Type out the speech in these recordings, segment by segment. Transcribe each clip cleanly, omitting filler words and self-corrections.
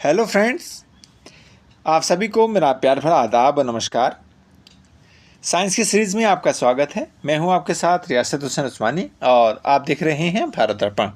Hello friends, आप सभी को मेरा प्यार भरा आदाब और नमस्कार। साइंस की सीरीज़ में आपका स्वागत है। मैं हूं आपके साथ रियासत हुसैन उस्मानी और आप देख रहे हैं भारत दर्पण।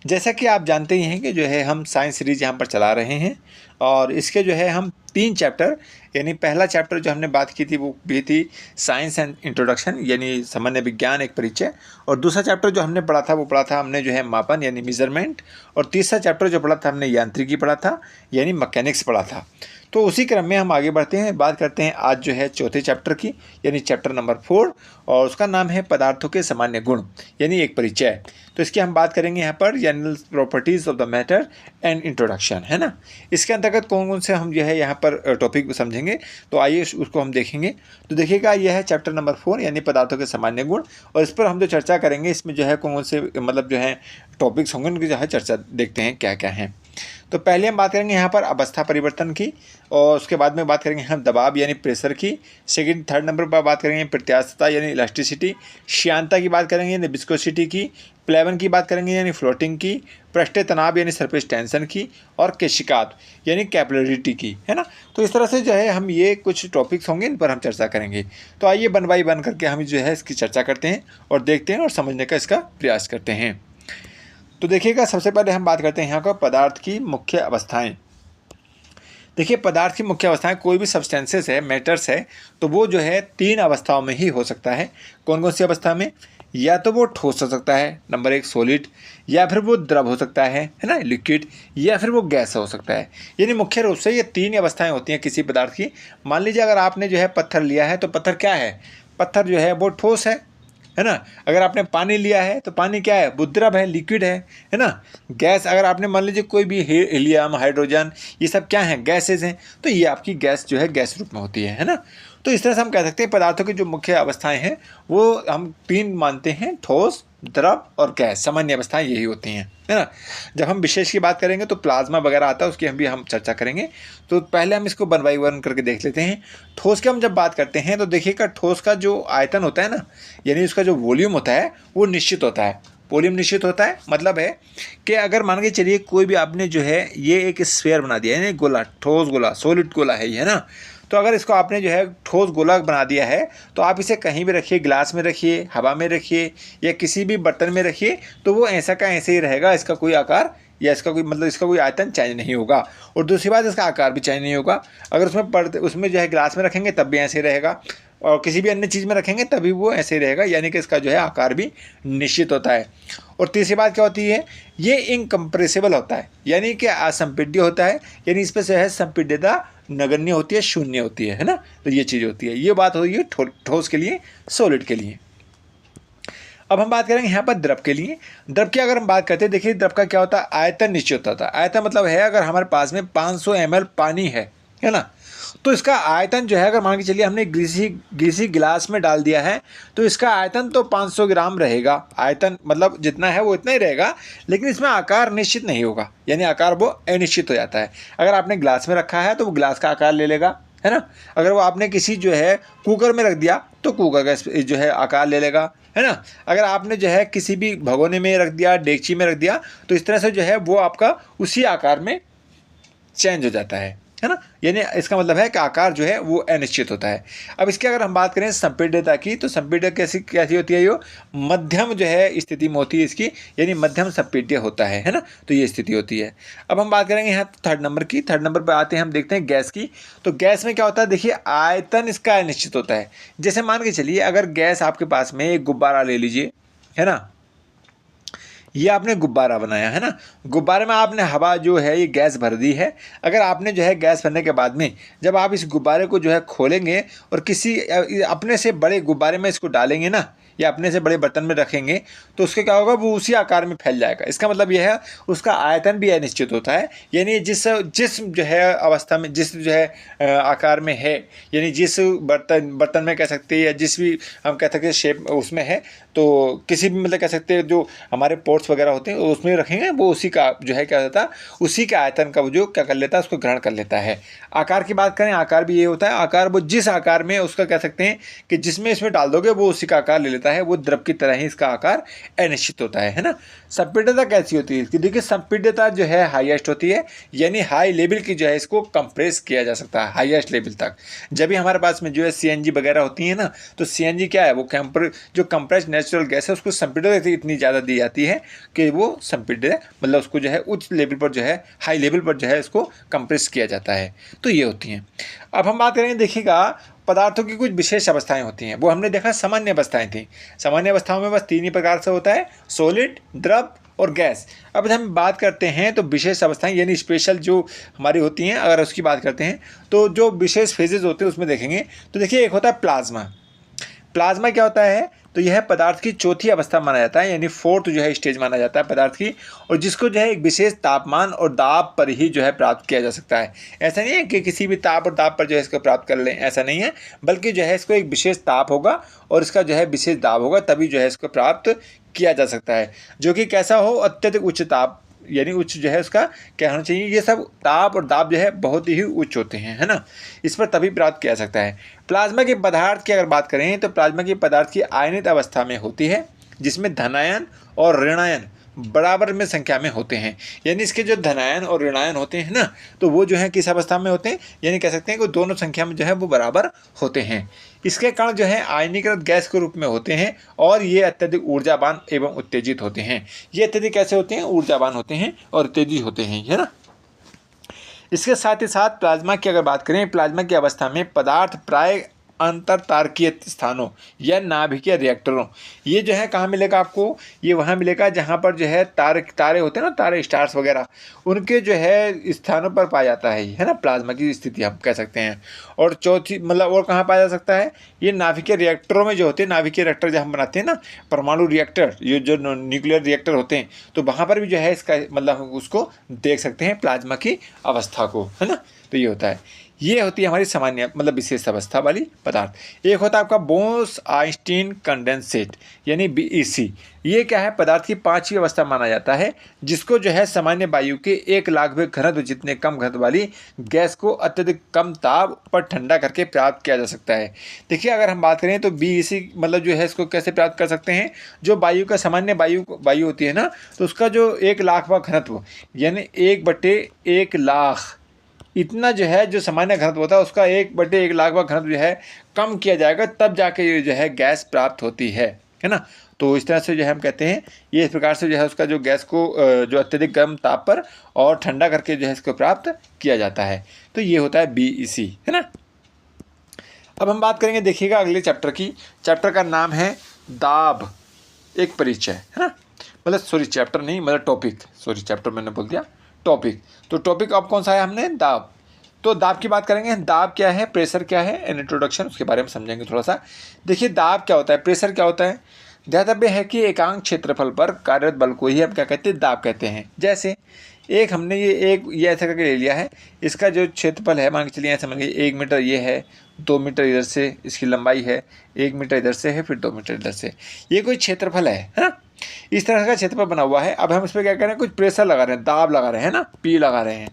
जैसा कि आप जानते ही हैं कि जो है हम साइंस सीरीज़ यहाँ पर चला रहे हैं और इसके जो है हम 3 चैप्टर, यानी पहला चैप्टर जो हमने बात की थी वो भी थी साइंस एंड इंट्रोडक्शन यानी सामान्य विज्ञान एक परिचय, और दूसरा चैप्टर जो हमने पढ़ा था वो पढ़ा था हमने जो है मापन यानी मेजरमेंट, और तीसरा चैप्टर जो पढ़ा था हमने यांत्रिकी पढ़ा था यानी मैकेनिक्स पढ़ा था। तो उसी क्रम में हम आगे बढ़ते हैं, बात करते हैं आज जो है चौथे चैप्टर की यानी चैप्टर नंबर 4, और उसका नाम है पदार्थों के सामान्य गुण यानी एक परिचय। तो इसकी हम बात करेंगे यहाँ पर general properties of the matter and introduction, है ना। इसके अंतर्गत कौन कौन से हम जो है यहाँ पर टॉपिक समझेंगे, तो आइए उसको हम देखेंगे। तो देखिएगा, यह है चैप्टर नंबर 4 यानी पदार्थों के सामान्य गुण, और इस पर हम जो चर्चा करेंगे इसमें जो है कौन कौन से मतलब जो है टॉपिक्स होंगे उनकी जो है चर्चा देखते हैं क्या क्या हैं। तो पहले हम बात करेंगे यहाँ पर अवस्था परिवर्तन की, और उसके बाद में बात करेंगे हम दबाव यानी प्रेशर की। थर्ड नंबर पर बात करेंगे प्रत्यास्थता यानी इलास्टिसिटी, श्यानता की बात करेंगे यानी विस्कोसिटी की, प्लेवन की बात करेंगे यानी फ्लोटिंग की, पृष्ठीय तनाव यानी सरफेस टेंशन की, और केशिकात यानी कैपिलरिटी की, है ना। तो इस तरह से जो है हम ये कुछ टॉपिक्स होंगे, इन पर हम चर्चा करेंगे। तो आइए वन बाई वन करके हम जो है इसकी चर्चा करते हैं और देखते हैं और समझने का इसका प्रयास करते हैं। तो देखिएगा, सबसे पहले हम बात करते हैं यहाँ का पदार्थ की मुख्य अवस्थाएं। देखिए, पदार्थ की मुख्य अवस्थाएं, कोई भी सब्सटेंसेस है, मैटर्स है, तो वो जो है 3 अवस्थाओं में ही हो सकता है। कौन कौन सी अवस्था में? या तो वो ठोस हो सकता है, नंबर 1 सॉलिड, या फिर वो द्रव हो सकता है ना, लिक्विड, या फिर वो गैस हो सकता है। यानी मुख्य रूप से ये 3 अवस्थाएं होती हैं किसी पदार्थ की। मान लीजिए अगर आपने जो है पत्थर लिया है, तो पत्थर क्या है? पत्थर जो है वो ठोस है ना। अगर आपने पानी लिया है तो पानी क्या है? वो द्रव है, लिक्विड है ना। गैस, अगर आपने मान लीजिए कोई भी हीलियम, हाइड्रोजन, ये सब क्या हैं? गैसेज हैं, तो ये आपकी गैस जो है गैस रूप में होती है ना। तो इस तरह से हम कह सकते हैं पदार्थों की जो मुख्य अवस्थाएं हैं वो हम 3 मानते हैं: ठोस, द्रव और गैस। सामान्य अवस्थाएं यही होती हैं, है ना। जब हम विशेष की बात करेंगे तो प्लाज्मा वगैरह आता है, उसकी हम चर्चा करेंगे। तो पहले हम इसको वन बाई वन करके देख लेते हैं। ठोस की हम जब बात करते हैं तो देखिएगा, ठोस का जो आयतन होता है ना, यानी उसका जो वॉल्यूम होता है वो निश्चित होता है। वॉल्यूम निश्चित होता है मतलब है कि अगर मान के चलिए कोई भी आपने जो है ये एक स्फीयर बना दिया, यानी गोला, ठोस गोला, सॉलिड गोला है ये, है ना। तो अगर इसको आपने जो है ठोस गोला बना दिया है तो आप इसे कहीं भी रखिए, ग्लास में रखिए, हवा में रखिए, या किसी भी बर्तन में रखिए, तो वो ऐसा का ऐसे ही रहेगा। इसका कोई आकार या इसका कोई मतलब इसका कोई आयतन चेंज नहीं होगा। और दूसरी बात, इसका आकार भी चेंज नहीं होगा। अगर उसमें जो है ग्लास में रखेंगे तब भी ऐसे ही रहेगा, और किसी भी अन्य चीज़ में रखेंगे तभी वो ऐसे ही रहेगा, यानी कि इसका जो है आकार भी निश्चित होता है। और तीसरी बात क्या होती है? ये इनकम्प्रेसिबल होता है, यानी कि असंपीड्य होता है, यानी इस पर जो है संपीड्यता नगण्य होती है, शून्य होती है ना। तो ये चीज़ होती है। ये बात हो रही है ठोस के लिए, सॉलिड के लिए। अब हम बात करेंगे यहाँ पर द्रव के लिए। द्रव की अगर हम बात करते हैं, देखिए द्रव का क्या होता है? आयतन निश्चित होता है। आयतन मतलब है अगर हमारे पास में 500 ml पानी है ना, तो इसका आयतन जो है, अगर मान के चलिए हमने ग्रीसी गिलास में डाल दिया है तो इसका आयतन तो 500 ग्राम रहेगा। आयतन मतलब जितना है वो इतना ही रहेगा, लेकिन इसमें आकार निश्चित नहीं होगा, यानी आकार वो अनिश्चित हो जाता है। अगर आपने ग्लास में रखा है तो वो ग्लास का आकार ले लेगा, है ना। अगर वो आपने किसी जो है कुकर में रख दिया तो कुकर का जो है आकार ले लेगा, है ना। अगर आपने जो है किसी भी भगोने में रख दिया, डेगची में रख दिया, तो इस तरह से जो है वो आपका उसी आकार में चेंज हो जाता है ना। यानी इसका मतलब है कि आकार जो है वो अनिश्चित होता है। अब इसकी अगर हम बात करें संपीड्यता की, तो संपीड्यता कैसी होती है? यो मध्यम जो है स्थिति में होती है इसकी, यानी मध्यम संपीड्य होता है ना। तो ये स्थिति होती है। अब हम बात करेंगे यहाँ थर्ड नंबर की। थर्ड नंबर पर आते हैं, हम देखते हैं गैस की। तो गैस में क्या होता है? देखिए, आयतन इसका अनिश्चित होता है। जैसे मान के चलिए अगर गैस आपके पास में एक गुब्बारा ले लीजिए, है ना। ये आपने गुब्बारा बनाया है ना, गुब्बारे में आपने हवा जो है ये गैस भर दी है। अगर आपने जो है गैस भरने के बाद में जब आप इस गुब्बारे को जो है खोलेंगे और किसी अपने से बड़े गुब्बारे में इसको डालेंगे ना, या अपने से बड़े बर्तन में रखेंगे, तो उसके क्या होगा? वो उसी आकार में फैल जाएगा। इसका मतलब यह है उसका आयतन भी अनिश्चित होता है, यानी जिस जो है अवस्था में, जिस जो है आकार में है, यानी जिस बर्तन में कह सकते हैं, या जिस भी हम कह सकते हैं शेप उसमें है, तो किसी भी मतलब कह सकते हैं जो हमारे पोर्ट्स वगैरह होते हैं उसमें रखेंगे, वो उसी का जो है क्या होता है, उसी के आयतन का वो जो क्या कर लेता है, उसको ग्रहण कर लेता है। आकार की बात करें, आकार भी ये होता है, आकार वो जिस आकार में उसका कह सकते हैं कि जिसमें इसमें डाल दोगे वो उसी का आकार ले लेता है, वो द्रव की तरह ही इसका आकार अनिश्चित होता है ना। संपीड्यता कैसी होती है इसकी, देखिए संपीड्यता जो है हाईएस्ट होती है, यानी हाई लेवल की जो है इसको कंप्रेस किया जा सकता है हाईएस्ट लेवल तक। जब भी हमारे पास में जो है सीएनजी वगैरह होती है ना, तो सीएनजी क्या है, वो जो कंप्रेस नेचुरल गैस है उसको संपीड्यता इतनी ज़्यादा दी जाती है कि वो संपीड्य मतलब उसको जो है उच्च लेवल पर जो है हाई लेवल पर जो है इसको कंप्रेस किया जाता है। तो ये होती हैं। अब हम बात करेंगे, देखिएगा पदार्थों की कुछ विशेष अवस्थाएं होती हैं, वो हमने देखा सामान्य अवस्थाएं थी। सामान्य अवस्थाओं में बस 3 ही प्रकार से होता है, सॉलिड, द्रव और गैस। अब हम बात करते हैं तो विशेष अवस्थाएं यानी स्पेशल जो हमारी होती हैं, अगर उसकी बात करते हैं तो जो विशेष फेजेज होते हैं उसमें देखेंगे तो देखिए एक होता है प्लाज्मा। प्लाज्मा क्या होता है, तो यह पदार्थ की चौथी अवस्था माना जाता है, यानी फोर्थ जो है स्टेज माना जाता है पदार्थ की, और जिसको जो है एक विशेष तापमान और दाब पर ही जो है प्राप्त किया जा सकता है। ऐसा नहीं है कि किसी भी ताप और दाब पर जो है इसको प्राप्त कर लें, ऐसा नहीं है, बल्कि जो है इसको एक विशेष ताप होगा और इसका जो है विशेष दाब होगा, तभी जो है इसको प्राप्त किया जा सकता है। जो कि कैसा हो, अत्यधिक उच्च ताप, यानी उच्च जो है उसका क्या होना चाहिए, ये सब ताप और दाब जो है बहुत ही उच्च होते हैं, है ना, इस पर तभी प्राप्त किया जा सकता है। प्लाज्मा के पदार्थ की अगर बात करें तो प्लाज्मा के पदार्थ की आयनित अवस्था में होती है, जिसमें धनायन और ऋणायन बराबर में संख्या में होते हैं। यानी इसके जो धनायन और ऋणायन होते हैं ना, तो वो जो है किस अवस्था में होते हैं, यानी कह सकते हैं कि दोनों संख्या में जो है वो बराबर होते हैं। इसके कण जो है आयनीकृत गैस के रूप में होते हैं और ये अत्यधिक ऊर्जावान एवं उत्तेजित होते हैं। ये अत्यधिक कैसे होते हैं, ऊर्जावान होते हैं और उत्तेजित होते हैं, है ना। इसके साथ ही साथ प्लाज्मा की अगर बात करें, प्लाज्मा की अवस्था में पदार्थ प्राय अंतर तारकीय स्थानों या नाभिकीय रिएक्टरों, ये जो है कहाँ मिलेगा आपको, ये वहाँ मिलेगा जहाँ पर जो है तारे होते हैं ना, तारे स्टार्स वगैरह, उनके जो है स्थानों पर पाया जाता है ना, प्लाज्मा की स्थिति हम कह सकते हैं। और चौथी मतलब और कहाँ पाया जा सकता है, ये नाभिकीय रिएक्टरों में जो होते हैं, नाभिकीय रिएक्टर जब हम बनाते हैं ना, परमाणु रिएक्टर, ये जो न्यूक्लियर रिएक्टर होते हैं, तो वहाँ पर भी जो है इसका मतलब हम उसको देख सकते हैं प्लाज्मा की अवस्था को, है ना। तो ये होता है, ये होती है हमारी सामान्य मतलब विशेष अवस्था वाली पदार्थ। एक होता है आपका बोस आइंस्टीन कंडेंसेट यानी BEC। ये क्या है, पदार्थ की 5वीं अवस्था माना जाता है, जिसको जो है सामान्य वायु के 1 लाख में घनत्व जितने कम घनत्व वाली गैस को अत्यधिक कम ताप पर ठंडा करके प्राप्त किया जा सकता है। देखिए अगर हम बात करें तो BEC मतलब जो है इसको कैसे प्राप्त कर सकते हैं, जो वायु का सामान्य वायु होती है ना, तो उसका जो 1 लाखवां घनत्व यानी 1/1 लाख इतना जो है जो सामान्य घनत्व होता है उसका 1/1 लाखवां घनत्व जो है कम किया जाएगा, तब जाके ये जो है गैस प्राप्त होती है ना। तो इस तरह से जो है हम कहते हैं, ये इस प्रकार से जो है उसका जो गैस को जो अत्यधिक गर्म ताप पर और ठंडा करके जो है इसको प्राप्त किया जाता है। तो ये होता है BEC, है ना। अब हम बात करेंगे, देखिएगा अगले चैप्टर की। चैप्टर का नाम है दाब एक परिचय, है ना, मतलब सॉरी चैप्टर नहीं मतलब टॉपिक, सॉरी चैप्टर मैंने बोल दिया, टॉपिक। तो टॉपिक अब कौन सा है हमने, दाब। तो दाब की बात करेंगे, दाब क्या है, प्रेशर क्या है, एन इंट्रोडक्शन, उसके बारे में समझेंगे थोड़ा सा। देखिए दाब क्या होता है, प्रेशर क्या होता है। ध्यातव्य है कि एकांक क्षेत्रफल पर कार्यरत बल को ही हम क्या कहते हैं, दाब कहते हैं। जैसे एक हमने ये ऐसा करके ले लिया है, इसका जो क्षेत्रफल है मान के चलिए ऐसा समझ लीजिए 1 मीटर ये है, 2 मीटर इधर से इसकी लंबाई है, 1 मीटर इधर से है, फिर 2 मीटर इधर से, ये कोई क्षेत्रफल है ना, इस तरह का क्षेत्रफल बना हुआ है। अब हम इस पर क्या कर रहे हैं, कुछ प्रेशर लगा रहे हैं, दाब लगा रहे हैं ना, P लगा रहे हैं,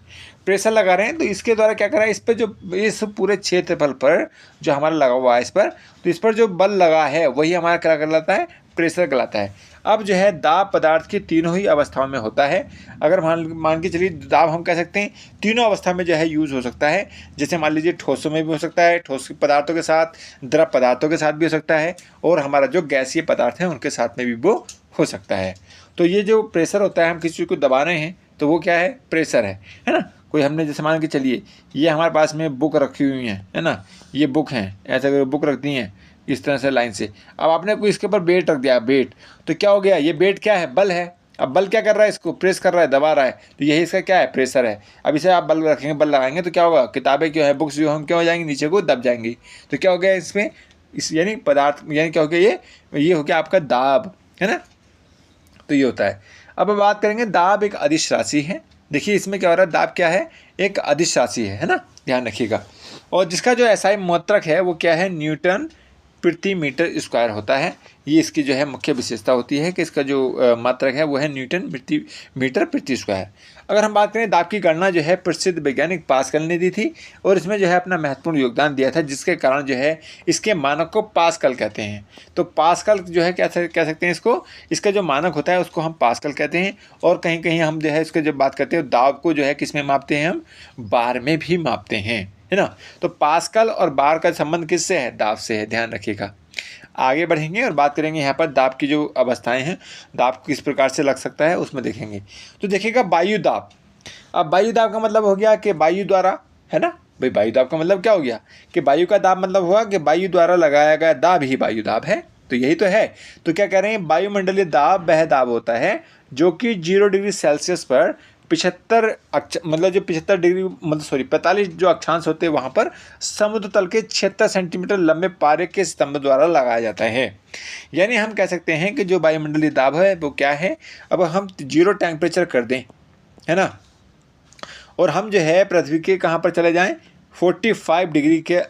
प्रेशर लगा रहे हैं। तो इसके द्वारा क्या कर रहा है, इस पर जो इस पूरे क्षेत्रफल पर जो हमारा लगा हुआ है इस पर, तो इस पर जो बल लगा है वही हमारा क्या कहलाता है, प्रेशर कहलाता है। अब जो है दाब पदार्थ की तीनों ही अवस्थाओं में होता है। अगर मान के चलिए दाब हम कह सकते हैं तीनों अवस्था में जो है यूज़ हो सकता है। जैसे मान लीजिए ठोसों में भी हो सकता है, ठोस पदार्थों के साथ, द्रव पदार्थों के साथ भी हो सकता है, और हमारा जो गैसीय पदार्थ है उनके साथ में भी वो हो सकता है। तो ये जो प्रेशर होता है, हम किसी चीज़ को दबा रहे हैं तो वो क्या है, प्रेशर है ना। कोई हमने जैसे मान के चलिए ये हमारे पास में बुक रखी हुई है ना, ये बुक हैं, ऐसा करके बुक रख दी हैं इस तरह से लाइन से। अब आपने कोई इसके ऊपर वेट रख दिया, वेट, तो क्या हो गया, ये वेट क्या है, बल है। अब बल क्या कर रहा है, इसको प्रेस कर रहा है, दबा रहा है, तो यही इसका क्या है, प्रेशर है। अब इसे आप बल रखेंगे, बल लगाएंगे तो क्या होगा, किताबें क्यों है, बुक्स जो हम क्यों हो जाएंगी, नीचे को दब जाएंगी। तो क्या हो गया इसमें, इस यानी पदार्थ यानी क्या हो गया, ये हो गया आपका दाब, है ना। तो ये होता है। अब हम बात करेंगे, दाब एक अदिश राशि है। देखिए इसमें क्या हो रहा है, दाब क्या है, एक अदिश राशि है ना, ध्यान रखिएगा। और जिसका जो SI मात्रक है वो क्या है, न्यूटन प्रति मीटर स्क्वायर होता है। ये इसकी जो है मुख्य विशेषता होती है कि इसका जो मात्रक है वो है न्यूटन प्रति मीटर प्रति स्क्वायर। अगर हम बात करें दाब की गणना जो है प्रसिद्ध वैज्ञानिक पास्कल ने दी थी और इसमें जो है अपना महत्वपूर्ण योगदान दिया था, जिसके कारण जो है इसके मानक को पास्कल कहते हैं। तो पास्कल जो है क्या कह सकते हैं इसको, इसका जो मानक होता है उसको हम पास्कल कहते हैं। और कहीं कहीं हम जो है इसको जब बात करते हैं दाब को जो है किस में मापते हैं, हम बार में भी मापते हैं, है ना। तो पास्कल और बार का संबंध किससे है, दाब से है, ध्यान रखिएगा। आगे बढ़ेंगे और बात करेंगे यहाँ पर दाब की जो अवस्थाएं हैं, दाब किस प्रकार से लग सकता है उसमें देखेंगे। तो देखिएगा वायु दाब। अब वायु दाब का मतलब हो गया कि वायु द्वारा, है ना भाई, वायु दाब का मतलब क्या हो गया कि वायु का दाब मतलब हुआ कि वायु द्वारा लगाया गया दाब ही वायु दाब है। तो यही तो है। तो क्या कह रहे हैं, वायुमंडलीय दाब वह दाब होता है जो कि 0 डिग्री सेल्सियस पर 75 मतलब जो 75 डिग्री मतलब 45 जो अक्षांश होते हैं वहाँ पर समुद्र तल के 76 सेंटीमीटर लंबे पारे के स्तंभ द्वारा लगाया जाता है। यानी हम कह सकते हैं कि जो वायुमंडलीय दाब है वो क्या है, अब हम 0 टेम्परेचर कर दें, है ना, और हम जो है पृथ्वी के कहाँ पर चले जाएं, 45 डिग्री के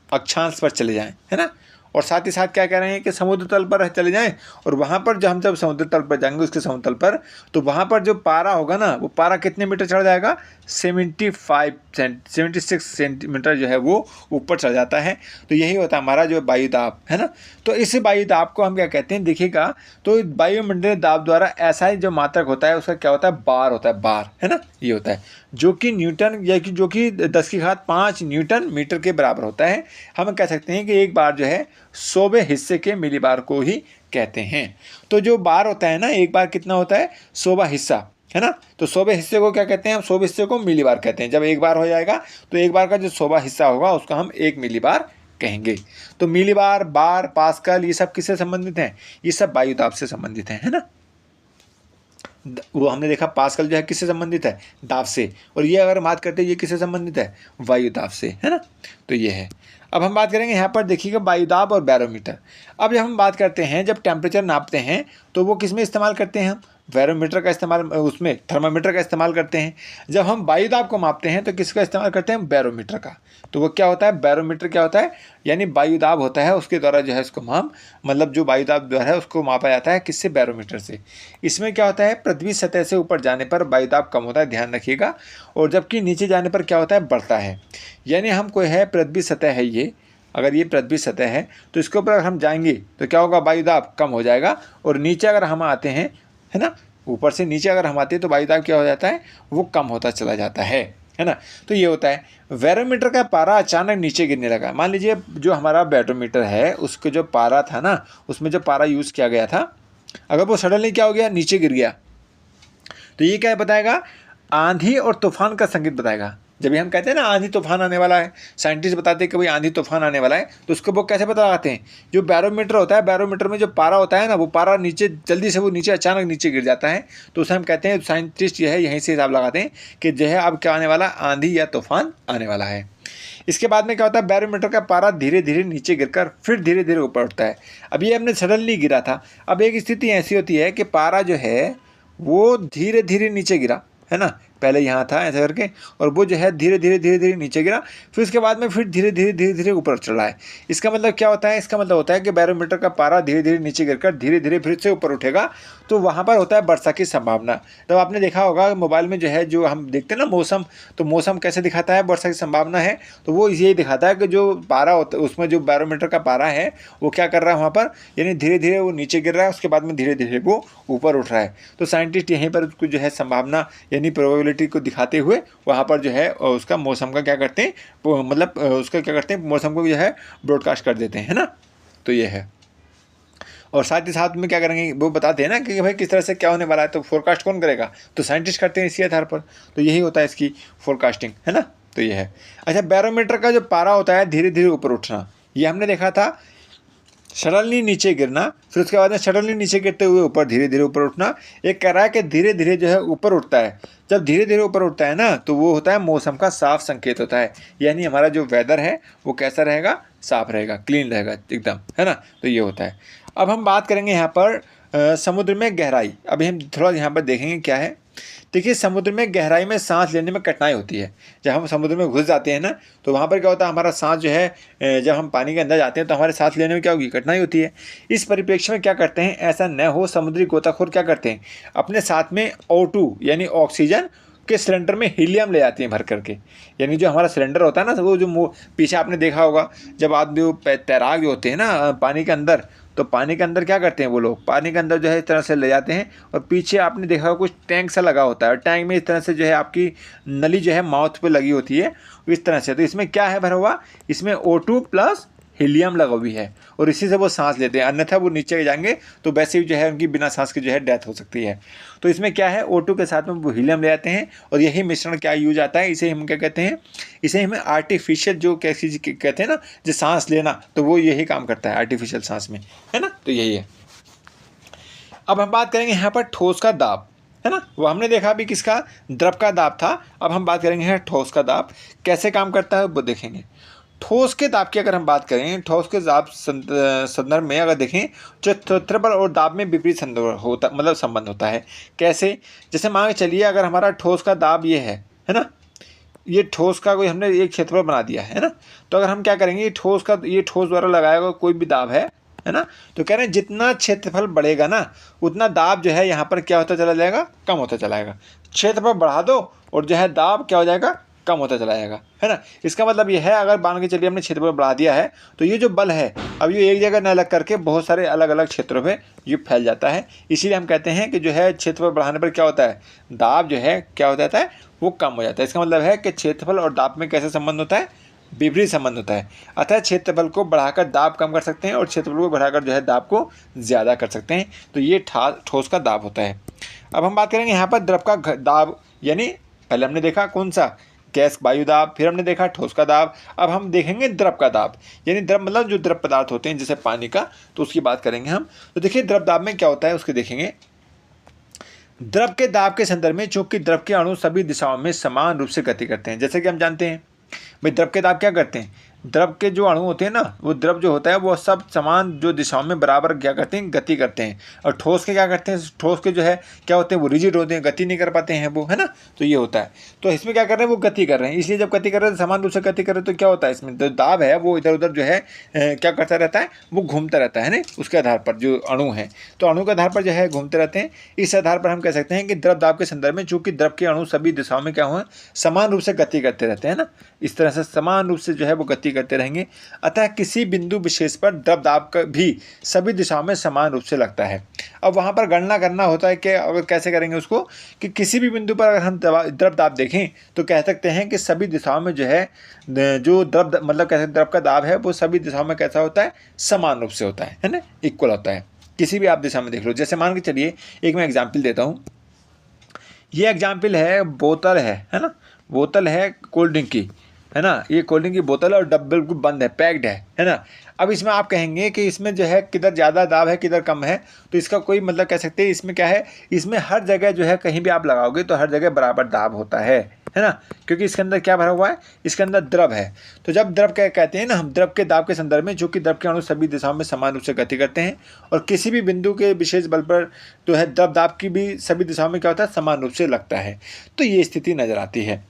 अक्षांश पर चले जाएं, है ना, और साथ ही साथ क्या कह रहे हैं कि समुद्र तल पर चले जाएं और वहाँ पर जब समुद्र तल पर जाएंगे उसके समुद्र तल पर, तो वहाँ पर जो पारा होगा ना, वो पारा कितने मीटर चढ़ जाएगा, 76 सेंटीमीटर जो है वो ऊपर चढ़ जाता है। तो यही होता है हमारा जो वायु दाब, है ना। तो इस वायु दाब को हम क्या कहते हैं, देखिएगा तो वायुमंडलीय दाब द्वारा ऐसा ही जो मात्रक होता है उसका क्या होता है, बार होता है, बार, है ना, ये होता है जो कि न्यूटन या कि जो कि 10⁵ न्यूटन मीटर के बराबर होता है। हम कह सकते हैं कि एक बार जो है 100वें हिस्से के मिलीबार को ही कहते हैं। तो जो बार होता है ना, एक बार कितना होता है, 100वां हिस्सा, है ना। तो 100वें हिस्से को क्या कहते हैं, हम 100 हिस्से को मिलीबार कहते हैं। जब एक बार हो जाएगा तो एक बार का जो 100वां हिस्सा होगा उसको हम 1 मिलीबार कहेंगे। तो मिलीबार, बार, पास्कल ये सब किससे संबंधित हैं, ये सब वायु दाब से संबंधित हैं, है ना। वो हमने देखा पास्कल जो है किससे संबंधित है, दाब से, और ये अगर बात करते हैं ये किससे संबंधित है, वायु दाब से, है ना। तो ये है। अब हम बात करेंगे यहाँ पर देखिएगा वायु दाब और बैरोमीटर। अब जब हम बात करते हैं, जब टेम्परेचर नापते हैं तो वो किस में इस्तेमाल करते हैं, हम बैरोमीटर का इस्तेमाल, उसमें थर्मामीटर का इस्तेमाल करते हैं। जब हम वायु दाब को मापते हैं तो किसका इस्तेमाल करते हैं, बैरोमीटर का। तो वो क्या होता है, बैरोमीटर क्या होता है, यानी वायु दाब होता है उसके द्वारा जो है उसको मतलब जो वायु दाब द्वारा है उसको मापा जाता है, किससे, बैरोमीटर से। इसमें क्या होता है, पृथ्वी सतह से ऊपर जाने पर वायु दाब कम होता है, ध्यान रखिएगा, और जबकि नीचे जाने पर क्या होता है, बढ़ता है। यानी हम कोई है पृथ्वी सतह है ये, अगर ये पृथ्वी सतह है तो इसके ऊपर अगर हम जाएंगे तो क्या होगा, वायु दाब कम हो जाएगा, और नीचे अगर हम आते हैं, है ना, ऊपर से नीचे अगर हम आते हैं तो वायु दाब क्या हो जाता है, वो कम होता चला जाता है ना। तो ये होता है। बैरोमीटर का पारा अचानक नीचे गिरने लगा। मान लीजिए जो हमारा बैरोमीटर है उसके जो पारा था ना, उसमें जो पारा यूज़ किया गया था, अगर वो सडनली क्या हो गया, नीचे गिर गया, तो ये क्या बताएगा, आंधी और तूफान का संकेत बताएगा। जब भी हम कहते हैं ना आंधी तूफान आने वाला है, साइंटिस्ट बताते हैं कि भाई आंधी तूफान आने वाला है, तो उसको वो कैसे पता लगाते हैं, जो बैरोमीटर होता है, बैरोमीटर में जो पारा होता है ना, वो पारा नीचे जल्दी से वो नीचे अचानक नीचे गिर जाता है, तो उसे हम कहते हैं, साइंटिस्ट जो है यहीं से हिसाब लगाते हैं कि जो है अब क्या आने वाला, आंधी या तूफान आने वाला है। इसके बाद में क्या होता है, बैरोमीटर का पारा धीरे धीरे नीचे गिरकर फिर धीरे धीरे ऊपर उठता है। अब ये हमने सडनली गिरा था। अब एक स्थिति ऐसी होती है कि पारा जो है वो धीरे धीरे नीचे गिरा, है ना, पहले यहाँ था ऐसा करके, और वो जो है धीरे धीरे नीचे गिरा, फिर उसके बाद में फिर धीरे धीरे ऊपर चढ़ा है। इसका मतलब क्या होता है, इसका मतलब होता है कि बैरोमीटर का पारा धीरे धीरे नीचे गिरकर धीरे धीरे फिर से ऊपर उठेगा, तो वहाँ पर होता है वर्षा की संभावना। तो आपने देखा होगा मोबाइल में जो है, जो हम देखते हैं ना मौसम, तो मौसम कैसे दिखाता है, वर्षा की संभावना है, तो वो यही दिखाता है कि जो पारा होता है उसमें जो बैरोमीटर का पारा है वो क्या कर रहा है वहाँ पर, यानी धीरे धीरे वो नीचे गिर रहा है, उसके बाद में धीरे धीरे वो ऊपर उठ रहा है। तो साइंटिस्ट यहीं पर उसको जो है संभावना यानी प्रोबेबिलिटी को दिखाते हुए वहाँ पर जो है उसका मौसम का क्या करते हैं, मतलब उसका क्या करते हैं, मौसम को जो है ब्रॉडकास्ट कर देते हैं, है ना। तो ये है। और साथ ही साथ में क्या करेंगे, वो बताते हैं ना कि भाई किस तरह से क्या होने वाला है, तो फोरकास्ट कौन करेगा, तो साइंटिस्ट करते हैं इसी आधार पर। तो यही होता है इसकी फोरकास्टिंग, है ना। तो ये है। अच्छा, बैरोमीटर का जो पारा होता है धीरे धीरे ऊपर उठना, ये हमने देखा था, सडनली नीचे गिरना, फिर उसके बाद में सडनली नीचे गिरते हुए ऊपर धीरे धीरे ऊपर उठना। एक कह रहा है कि धीरे धीरे जो है ऊपर उठता है। जब धीरे धीरे ऊपर उठता है ना, तो वो होता है मौसम का साफ संकेत होता है, यानी हमारा जो वेदर है वो कैसा रहेगा, साफ रहेगा, क्लीन रहेगा एकदम, है ना। तो ये होता है। अब हम बात करेंगे यहाँ पर समुद्र में गहराई। अभी हम थोड़ा यहाँ पर देखेंगे क्या है। देखिए समुद्र में गहराई में सांस लेने में कठिनाई होती है। जब हम समुद्र में घुस जाते हैं ना, तो वहाँ पर क्या होता है, हमारा सांस जो है जब हम पानी के अंदर जाते हैं तो हमारे सांस लेने में क्या होगी, कठिनाई होती है। इस परिप्रेक्ष्य में क्या करते हैं, ऐसा न हो, समुद्री गोताखोर क्या करते हैं, अपने साथ में O2 यानी ऑक्सीजन के सिलेंडर में हीलियम ले जाते हैं भर करके। यानी जो हमारा सिलेंडर होता है ना, वो जो पीछे आपने देखा होगा, जब आदमी वो तैराक जो होते हैं ना पानी के अंदर, तो पानी के अंदर क्या करते हैं वो लोग, पानी के अंदर जो है इस तरह से ले जाते हैं, और पीछे आपने देखा होगा कुछ टैंक सा लगा होता है, और टैंक में इस तरह से जो है आपकी नली जो है माउथ पे लगी होती है इस तरह से। तो इसमें क्या है भरा हुआ, इसमें O2 प्लस हीलियम लगा हुई है, और इसी से वो सांस लेते हैं, अन्यथा वो नीचे जाएंगे तो वैसे ही जो है उनकी बिना सांस के जो है डेथ हो सकती है। तो इसमें क्या है, O2 के साथ में वो हीलियम ले आते हैं, और यही मिश्रण क्या यूज आता है, इसे हम क्या कहते हैं, इसे हमें आर्टिफिशियल जो कैसी कहते हैं ना, जो सांस लेना, तो वो यही काम करता है आर्टिफिशियल सांस में, है ना। तो यही है। अब हम बात करेंगे यहाँ पर ठोस का दाब, है ना। वो हमने देखा अभी किसका, द्रव का दाब था। अब हम बात करेंगे यहाँ ठोस का दाब कैसे काम करता है वो देखेंगे। ठोस के दाब की अगर हम बात करें, ठोस के दाब संदर्भ में अगर देखें, जो क्षेत्रफल और दाब में विपरीत संदर्भ होता, मतलब संबंध होता है। कैसे, जैसे मान के चलिए अगर हमारा ठोस का दाब ये है ना, ये ठोस का कोई हमने एक क्षेत्रफल बना दिया है ना, तो अगर हम क्या करेंगे, ये ठोस द्वारा लगाया हुआ कोई भी दाब है ना, तो कह रहे हैं जितना क्षेत्रफल बढ़ेगा ना, उतना दाब जो है यहाँ पर क्या होता चला जाएगा, कम होता चला जाएगा। क्षेत्रफल बढ़ा दो और जो है दाब क्या हो जाएगा, कम होता चला जाएगा, है ना। इसका मतलब ये है, अगर मान के चलिए हमने क्षेत्रफल बढ़ा दिया है, तो ये जो बल है अब ये एक जगह न लग करके बहुत सारे अलग अलग क्षेत्रों पे ये फैल जाता है। इसीलिए हम कहते हैं कि जो है क्षेत्रफल बढ़ाने पर क्या होता है, दाब जो है क्या हो जाता है, वो कम हो जाता है। इसका मतलब है कि क्षेत्रफल और दाब में कैसे संबंध होता है, विपरीत संबंध होता है। अतः क्षेत्रफल को बढ़ाकर दाब कम कर सकते हैं, और क्षेत्रफल को बढ़ाकर जो है दाब को ज़्यादा कर सकते हैं। तो ये ठोस का दाब होता है। अब हम बात करेंगे यहाँ पर द्रव का दाब, यानी पहले हमने देखा कौन सा, गैस वायु दाब, फिर हमने देखा ठोस का दाब। अब हम देखेंगे द्रव का दाब, यानी द्रव मतलब जो द्रव पदार्थ होते हैं जैसे पानी का, तो उसकी बात करेंगे हम। तो देखिए द्रव दाब में क्या होता है उसके देखेंगे। द्रव के दाब के संदर्भ में चूंकि द्रव के अणु सभी दिशाओं में समान रूप से गति करते हैं, जैसे कि हम जानते हैं भाई द्रव के दाब क्या करते हैं, द्रव के जो अणु होते हैं ना, वो द्रव जो होता है वो सब समान जो दिशाओं में बराबर क्या करते हैं, गति करते हैं। और ठोस के क्या करते हैं, ठोस के जो है क्या होते हैं, वो रिजिड होते हैं, गति नहीं कर पाते हैं वो, है ना। तो ये होता है। तो इसमें क्या कर रहे हैं, वो गति कर रहे हैं, इसलिए जब गति कर रहे हैं समान रूप से गति कर रहे हैं, तो क्या होता है, इसमें जो दाब है वो इधर उधर जो है क्या करता रहता है, वो घूमता रहता है ना, उसके आधार पर जो अणु हैं, तो अणु के आधार पर जो है घूमते रहते हैं। इस आधार पर हम कह सकते हैं कि द्रव दाब के संदर्भ में चूंकि द्रव के अणु सभी दिशाओं में क्या हुए, समान रूप से गति करते रहते हैं ना, इस तरह से समान रूप से जो है वो गति करते रहेंगे। अतः किसी बिंदु विशेष पर द्रव दाब का भी सभी दिशाओं में समान रूप से लगता है। अब वहाँ पर गणना करना होता है कि अगर कैसे करेंगे उसको, कि किसी भी बिंदु पर अगर हम द्रव दाब देखें तो कह सकते हैं कि सभी दिशाओं में जो है जो द्रव मतलब कैसे द्रव का दाब है वो सभी दिशाओं में कैसा होता है, समान रूप से होता है ना, इक्वल होता है। किसी भी आप दिशा में देख लो। जैसे मान के चलिए एक मैं एग्जाम्पल देता हूँ। ये एग्जाम्पल है, बोतल है ना, बोतल है कोल्ड ड्रिंक की, है ना। ये कोल्ड ड्रिंक की बोतल है और डब्बा बिल्कुल बंद है, पैक्ड है ना। अब इसमें आप कहेंगे कि इसमें जो है किधर ज़्यादा दाब है किधर कम है, तो इसका कोई मतलब कह सकते हैं इसमें क्या है, इसमें हर जगह जो है कहीं भी आप लगाओगे तो हर जगह बराबर दाब होता है ना, क्योंकि इसके अंदर क्या भरा हुआ है, इसके अंदर द्रव है। तो जब द्रव क्या कहते हैं ना हम, द्रव के दाब के संदर्भ में जो कि द्रव के अणु सभी दिशाओं में समान रूप से गति करते हैं, और किसी भी बिंदु के विशेष बल पर जो है द्रव दाब की भी सभी दिशाओं में क्या होता है, समान रूप से लगता है। तो ये स्थिति नजर आती है।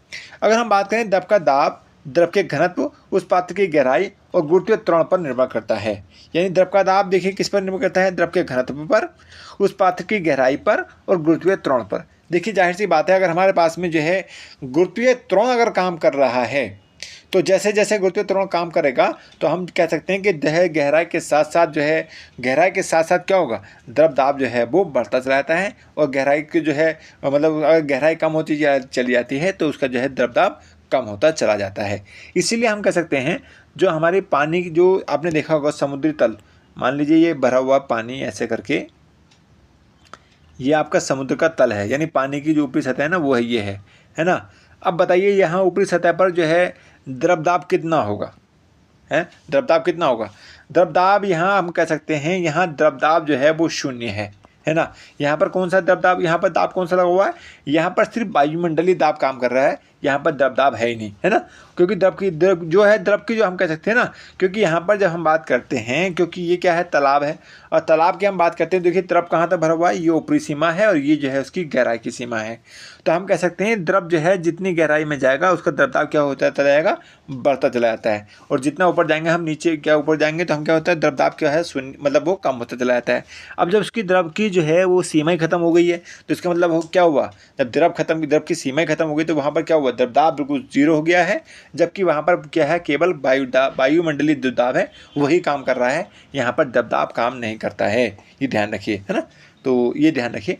अगर हम बात करें द्रव का दाब, द्रव के घनत्व उस पात्र की गहराई और गुरुत्वीय त्वरण पर निर्भर करता है। यानी द्रव का दाब देखिए किस पर निर्भर करता है, द्रव के घनत्व पर, उस पात्र की गहराई पर और गुरुत्वीय त्वरण पर। देखिए जाहिर सी बात है, अगर हमारे पास में जो है गुरुत्वीय त्वरण अगर काम कर रहा है, तो जैसे जैसे गुरुत्वीय त्वरण काम करेगा तो हम कह सकते हैं कि गहराई के साथ साथ जो है, गहराई के साथ साथ क्या होगा, द्रव दाब जो है वो बढ़ता चला जाता है। और गहराई की जो है मतलब अगर गहराई कम होती चली जाती है तो उसका जो है द्रव दाब कम होता चला जाता है। इसीलिए हम कह सकते हैं जो हमारे पानी की, जो आपने देखा होगा समुद्री तल, मान लीजिए ये भरा हुआ पानी ऐसे करके, ये आपका समुद्र का तल है, यानी पानी की जो ऊपरी सतह है ना वो है, ये है ना। अब बताइए यहाँ ऊपरी सतह पर जो है द्रव दाब कितना होगा, है द्रव दाब कितना होगा। द्रव दाब यहाँ हम कह सकते हैं, यहाँ द्रव दाब जो है वो शून्य है ना। यहाँ पर कौन सा द्रव दाब, यहाँ पर दाब कौन सा लगा हुआ है, यहाँ पर सिर्फ वायुमंडलीय दाब काम कर रहा है, यहाँ पर दबदाब है ही नहीं, है ना, क्योंकि द्रव की जो हम कह सकते हैं ना, क्योंकि यहाँ पर जब हम बात करते हैं, क्योंकि ये क्या है, तालाब है, और तालाब की हम बात करते हैं, देखिए द्रव कहाँ तक भरा हुआ है, ये ऊपरी सीमा है और ये जो है उसकी गहराई की सीमा है। तो हम कह सकते हैं द्रव जो है जितनी गहराई में जाएगा उसका दबदाब क्या होता चला जाएगा, बढ़ता चला जाता है, और जितना ऊपर जाएंगे हम, नीचे क्या ऊपर जाएंगे तो हम क्या होता है, दबदाब क्या है शून्य, मतलब वो कम होता चला जाता है। अब जब उसकी द्रव की जो है वो सीमा ही खत्म हो गई है, तो इसका मतलब वो क्या हुआ, जब द्रव की सीमा ही खत्म हो गई तो वहाँ पर क्या हुआ, दबदाब बिल्कुल जीरो हो गया है, जबकि वहाँ पर क्या है, केवल वायुमंडलीय दबदाब है वही काम कर रहा है, यहाँ पर दबदाब काम नहीं करता है, ये ध्यान रखिए, है ना। तो ये ध्यान रखिए।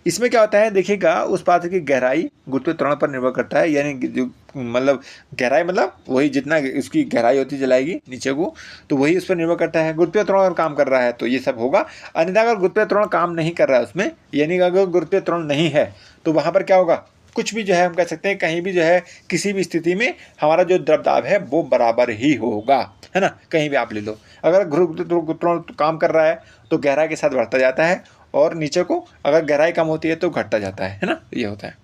इसमें क्या होता है, देखिएगा उस पात्र की गहराई गुरुत्वीय त्वरण पर निर्भर करता है, यानी जो मतलब गहराई मतलब वही जितना उसकी गहराई होती चलाएगी नीचे को, तो वही उस पर निर्भर करता है। गुरुत्वीय त्वरण अगर काम कर रहा है तो ये सब होगा, अन्यथा अगर गुरुत्वीय त्वरण काम नहीं कर रहा है उसमें, यानी कि अगर गुरुत्वीय त्वरण नहीं है तो वहाँ पर क्या होगा, कुछ भी जो है हम कह सकते हैं, कहीं भी जो है किसी भी स्थिति में हमारा जो दबदाब है वो बराबर ही होगा, है ना, कहीं भी आप ले लो। अगर गुरुत्वीय त्वरण काम कर रहा है तो गहराई के साथ बढ़ता जाता है, और नीचे को अगर गहराई कम होती है तो घटता जाता है ना, ये होता है।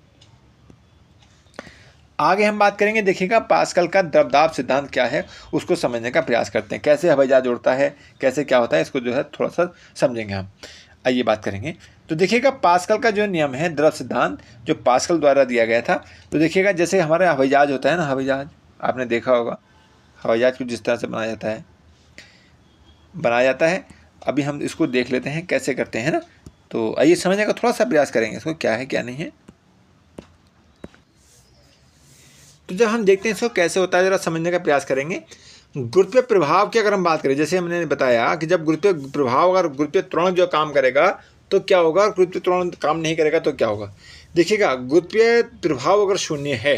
आगे हम बात करेंगे, देखिएगा पास्कल का दबदाब सिद्धांत क्या है उसको समझने का प्रयास करते हैं, कैसे हवाई जहाज उड़ता है, कैसे क्या होता है, इसको जो है थोड़ा सा समझेंगे हम। आइए बात करेंगे। तो देखिएगा पास्कल का जो नियम है, द्रव सिद्धांत, जो पास्कल द्वारा दिया गया था, तो देखिएगा जैसे हमारे हवाई जहाज होता है ना, हवाई जहाज आपने देखा होगा, हवाई जहाज को जिस तरह से बनाया जाता है, अभी हम इसको देख लेते हैं कैसे करते हैं ना। तो आइए समझने का थोड़ा सा प्रयास करेंगे इसको, क्या है क्या नहीं है। तो जब हम देखते हैं इसको कैसे होता है, जरा समझने का प्रयास करेंगे। गुरुत्वीय प्रभाव की अगर हम बात करें, जैसे हमने बताया कि जब गुरुत्वीय प्रभाव अगर गुरुत्वीय त्वरण जो काम करेगा तो क्या होगा, गुरुत्वीय त्वरण काम नहीं करेगा तो क्या होगा। देखिएगा गुरुत्वीय प्रभाव अगर शून्य है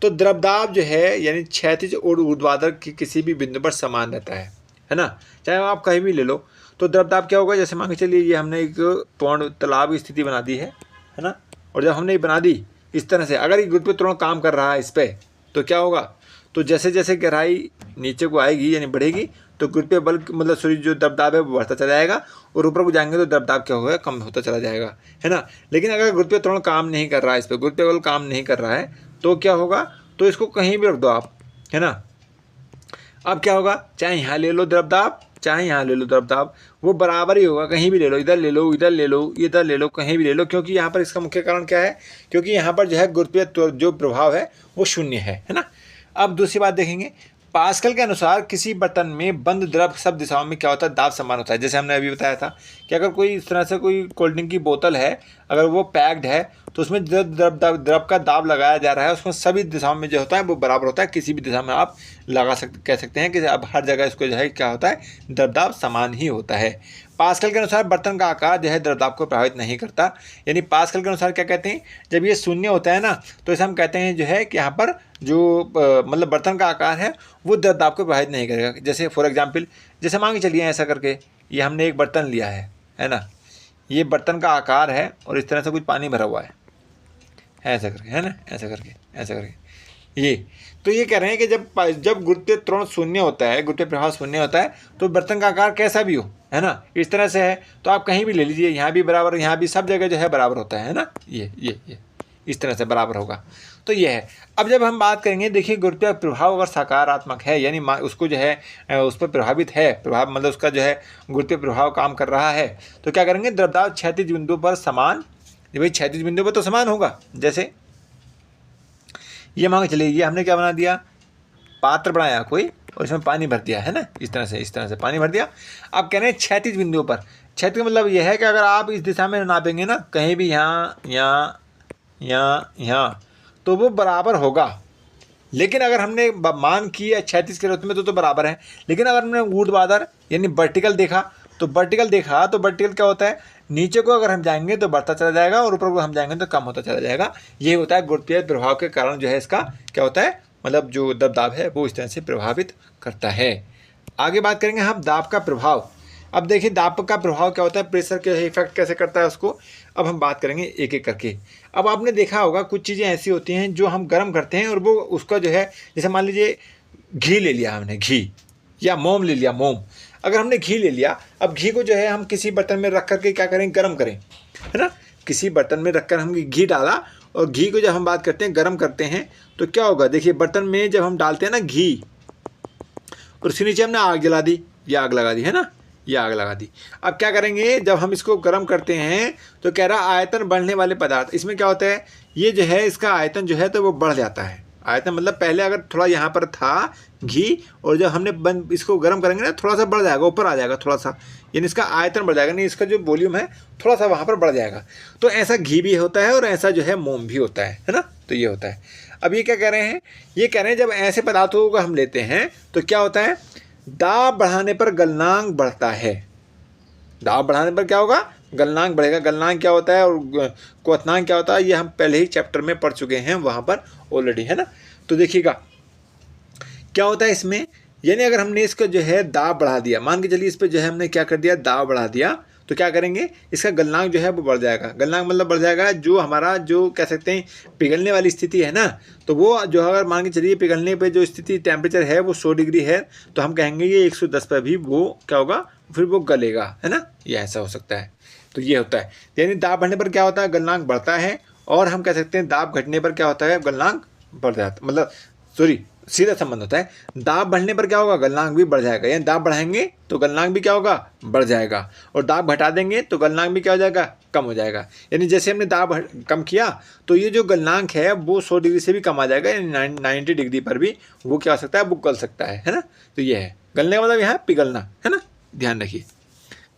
तो द्रवदाब जो है यानी क्षैतिज और ऊर्ध्वाधर की किसी भी बिंदु पर समान रहता है ना, चाहे आप कहीं भी ले लो। तो द्रवदाब क्या होगा, जैसे मान के चलिए ये हमने एक पूर्ण तालाब की स्थिति बना दी है ना, और जब हमने बना दी इस तरह से, अगर ये गुरुत्वीय त्वरण काम कर रहा है इस पर तो क्या होगा, तो जैसे जैसे गहराई नीचे को आएगी यानी बढ़ेगी तो गुरुत्वीय बल मतलब सूर्य जो दबदाब है वो बढ़ता चला जाएगा, और ऊपर को जाएंगे तो दबदाब क्या होगा, कम होता चला जाएगा, है ना। लेकिन अगर गुरुत्वीय त्वरण काम नहीं कर रहा है, इस पर गुरुत्वीय बल काम नहीं कर रहा है तो क्या होगा, तो इसको कहीं भी रख दो आप, है ना। अब क्या होगा, चाहे यहाँ ले लो दबदाब, चाहे यहाँ ले लो दबदाब, वो बराबर ही होगा, कहीं भी ले लो, इधर ले लो, इधर ले लो, इधर ले लो, कहीं भी ले लो, क्योंकि यहाँ पर इसका मुख्य कारण क्या है, क्योंकि यहाँ पर जो है गुरुत्वीय जो प्रभाव है वो शून्य है ना। अब दूसरी बात देखेंगे, पास्कल के अनुसार किसी बर्तन में बंद द्रव सब दिशाओं में क्या होता है, दाब समान होता है। जैसे हमने अभी बताया था कि अगर कोई इस तरह से कोई कोल्ड ड्रिंक की बोतल है, अगर वो पैक्ड है तो उसमें द्रव का दाब लगाया जा रहा है, उसमें सभी दिशाओं में जो होता है वो बराबर होता है, किसी भी दिशा में आप कह सकते हैं कि अब हर जगह इसको जो है क्या होता है, द्रवदाब समान ही होता है। पास्कल के अनुसार बर्तन का आकार जो है द्रवदाब को प्रभावित नहीं करता, यानी पास्कल के अनुसार क्या कहते हैं, जब ये शून्य होता है ना तो इसे हम कहते हैं जो है कि यहाँ पर जो मतलब बर्तन का आकार है वो द्रवदाब को प्रभावित नहीं करेगा। जैसे फॉर एग्जांपल, जैसे मान के चलिए ऐसा करके ये हमने एक बर्तन लिया है ना, ये बर्तन का आकार है और इस तरह से कुछ पानी भरा हुआ है ऐसा करके, है ना, ऐसा करके ये, तो ये कह रहे हैं कि जब गुरुत्वीय त्वरण शून्य होता है, गुरुत्वीय प्रभाव शून्य होता है तो बर्तन का आकार कैसा भी हो, है ना, इस तरह से है, तो आप कहीं भी ले लीजिए, यहाँ भी बराबर, यहाँ भी, सब जगह जो है बराबर होता है ना, ये इस तरह से बराबर होगा। तो ये है। अब जब हम बात करेंगे, देखिए गुरुत्वीय प्रभाव अगर सकारात्मक है, यानी उसको जो है उस पर प्रभावित है, प्रभाव मतलब उसका जो है गुरुत्वीय प्रभाव काम कर रहा है, तो क्या करेंगे, द्रवदाब क्षैतिज बिंदु पर समान, भाई क्षैतिज बिंदु पर तो समान होगा। जैसे ये मान के चलिए, ये हमने क्या बना दिया, पात्र बनाया कोई और इसमें पानी भर दिया, है ना, इस तरह से पानी भर दिया। अब कह रहे हैं क्षैतिज बिंदु पर, क्षैतिज मतलब यह है कि अगर आप इस दिशा में नापेंगे ना, कहीं भी यहाँ तो वो बराबर होगा। लेकिन अगर हमने मान किया क्षैतिज के रूप में तो बराबर है, लेकिन अगर हमने ऊर्ध्वाधर यानी वर्टिकल देखा तो वर्टिकल क्या होता है, नीचे को अगर हम जाएंगे तो बढ़ता चला जाएगा और ऊपर को हम जाएंगे तो कम होता चला जाएगा। ये होता है गुरुत्वीय प्रभाव के कारण जो है इसका क्या होता है, मतलब जो दबदाब है वो इस तरह से प्रभावित करता है। आगे बात करेंगे हम दाब का प्रभाव। अब देखिए दाब का प्रभाव क्या होता है, प्रेशर के इफेक्ट कैसे करता है उसको, अब हम बात करेंगे एक एक करके। अब आपने देखा होगा कुछ चीज़ें ऐसी होती हैं जो हम गर्म करते हैं और वो उसका जो है, जैसे मान लीजिए घी ले लिया हमने, घी या मोम ले लिया, मोम, अगर हमने घी ले लिया, अब घी को जो है हम किसी बर्तन में रख करके क्या करें, गर्म करें, है ना, किसी बर्तन में रखकर हम घी डाला और घी को जब हम बात करते हैं गर्म करते हैं तो क्या होगा, देखिए बर्तन में जब हम डालते हैं ना घी, और उसके नीचे हमने आग जला दी, ये आग लगा दी है ना, ये आग लगा दी। अब क्या करेंगे, जब हम इसको गर्म करते हैं तो कह रहा आयतन बढ़ने वाले पदार्थ, इसमें क्या होता है, ये जो है इसका आयतन जो है तो वो बढ़ जाता है। आयतन मतलब पहले अगर थोड़ा यहाँ पर था घी, और जब हमने बंद इसको गर्म करेंगे ना थोड़ा सा बढ़ जाएगा, ऊपर आ जाएगा थोड़ा सा, यानी इसका आयतन बढ़ जाएगा, नहीं इसका जो वॉल्यूम है थोड़ा सा वहाँ पर बढ़ जाएगा। तो ऐसा घी भी होता है और ऐसा जो है मोम भी होता है ना, तो ये होता है। अब ये क्या कह रहे हैं, ये कह रहे हैं जब ऐसे पदार्थों को हम लेते हैं तो क्या होता है, दाब बढ़ाने पर गलनांक बढ़ता है। दाब बढ़ाने पर क्या होगा, गलनांक बढ़ेगा। गलनांक क्या होता है और क्वथनांक क्या होता है, ये हम पहले ही चैप्टर में पढ़ चुके हैं वहाँ पर ऑलरेडी, है ना। तो देखिएगा क्या होता है इसमें, यानी अगर हमने इसका जो है दाब बढ़ा दिया, मान के चलिए इस पर जो है हमने क्या कर दिया, दाब बढ़ा दिया, तो क्या करेंगे, इसका गलनांक जो है वो बढ़ जाएगा। गलनांक मतलब बढ़ जाएगा, जो हमारा जो कह सकते हैं पिघलने वाली स्थिति है ना, तो वो जो अगर मान के चलिए पिघलने पे जो स्थिति टेम्परेचर है वो 100 डिग्री है, तो हम कहेंगे ये 110 पर भी वो क्या होगा, फिर वो गलेगा, है ना, ये ऐसा हो सकता है। तो ये होता है, यानी दाब बढ़ने पर क्या होता है, गलनांक बढ़ता है, और हम कह सकते हैं दाब घटने पर क्या होता है, गलनांक बढ़ जाता, मतलब सॉरी सीधा संबंध होता है। दाब बढ़ने पर क्या होगा, गलनांक भी बढ़ जाएगा, यानी दाब बढ़ाएंगे तो गलनांक भी क्या होगा, बढ़ जाएगा, और दाब घटा देंगे तो गलनांक भी क्या हो जाएगा, कम हो जाएगा। यानी जैसे हमने दाब कम किया तो ये जो गलनांक है वो 100 डिग्री से भी कम आ जाएगा, यानी 90 डिग्री पर भी वो क्या हो सकता है, वो गल सकता है ना। तो ये है गलने का मतलब यहाँ पिघलना, है ना, ध्यान रखिए।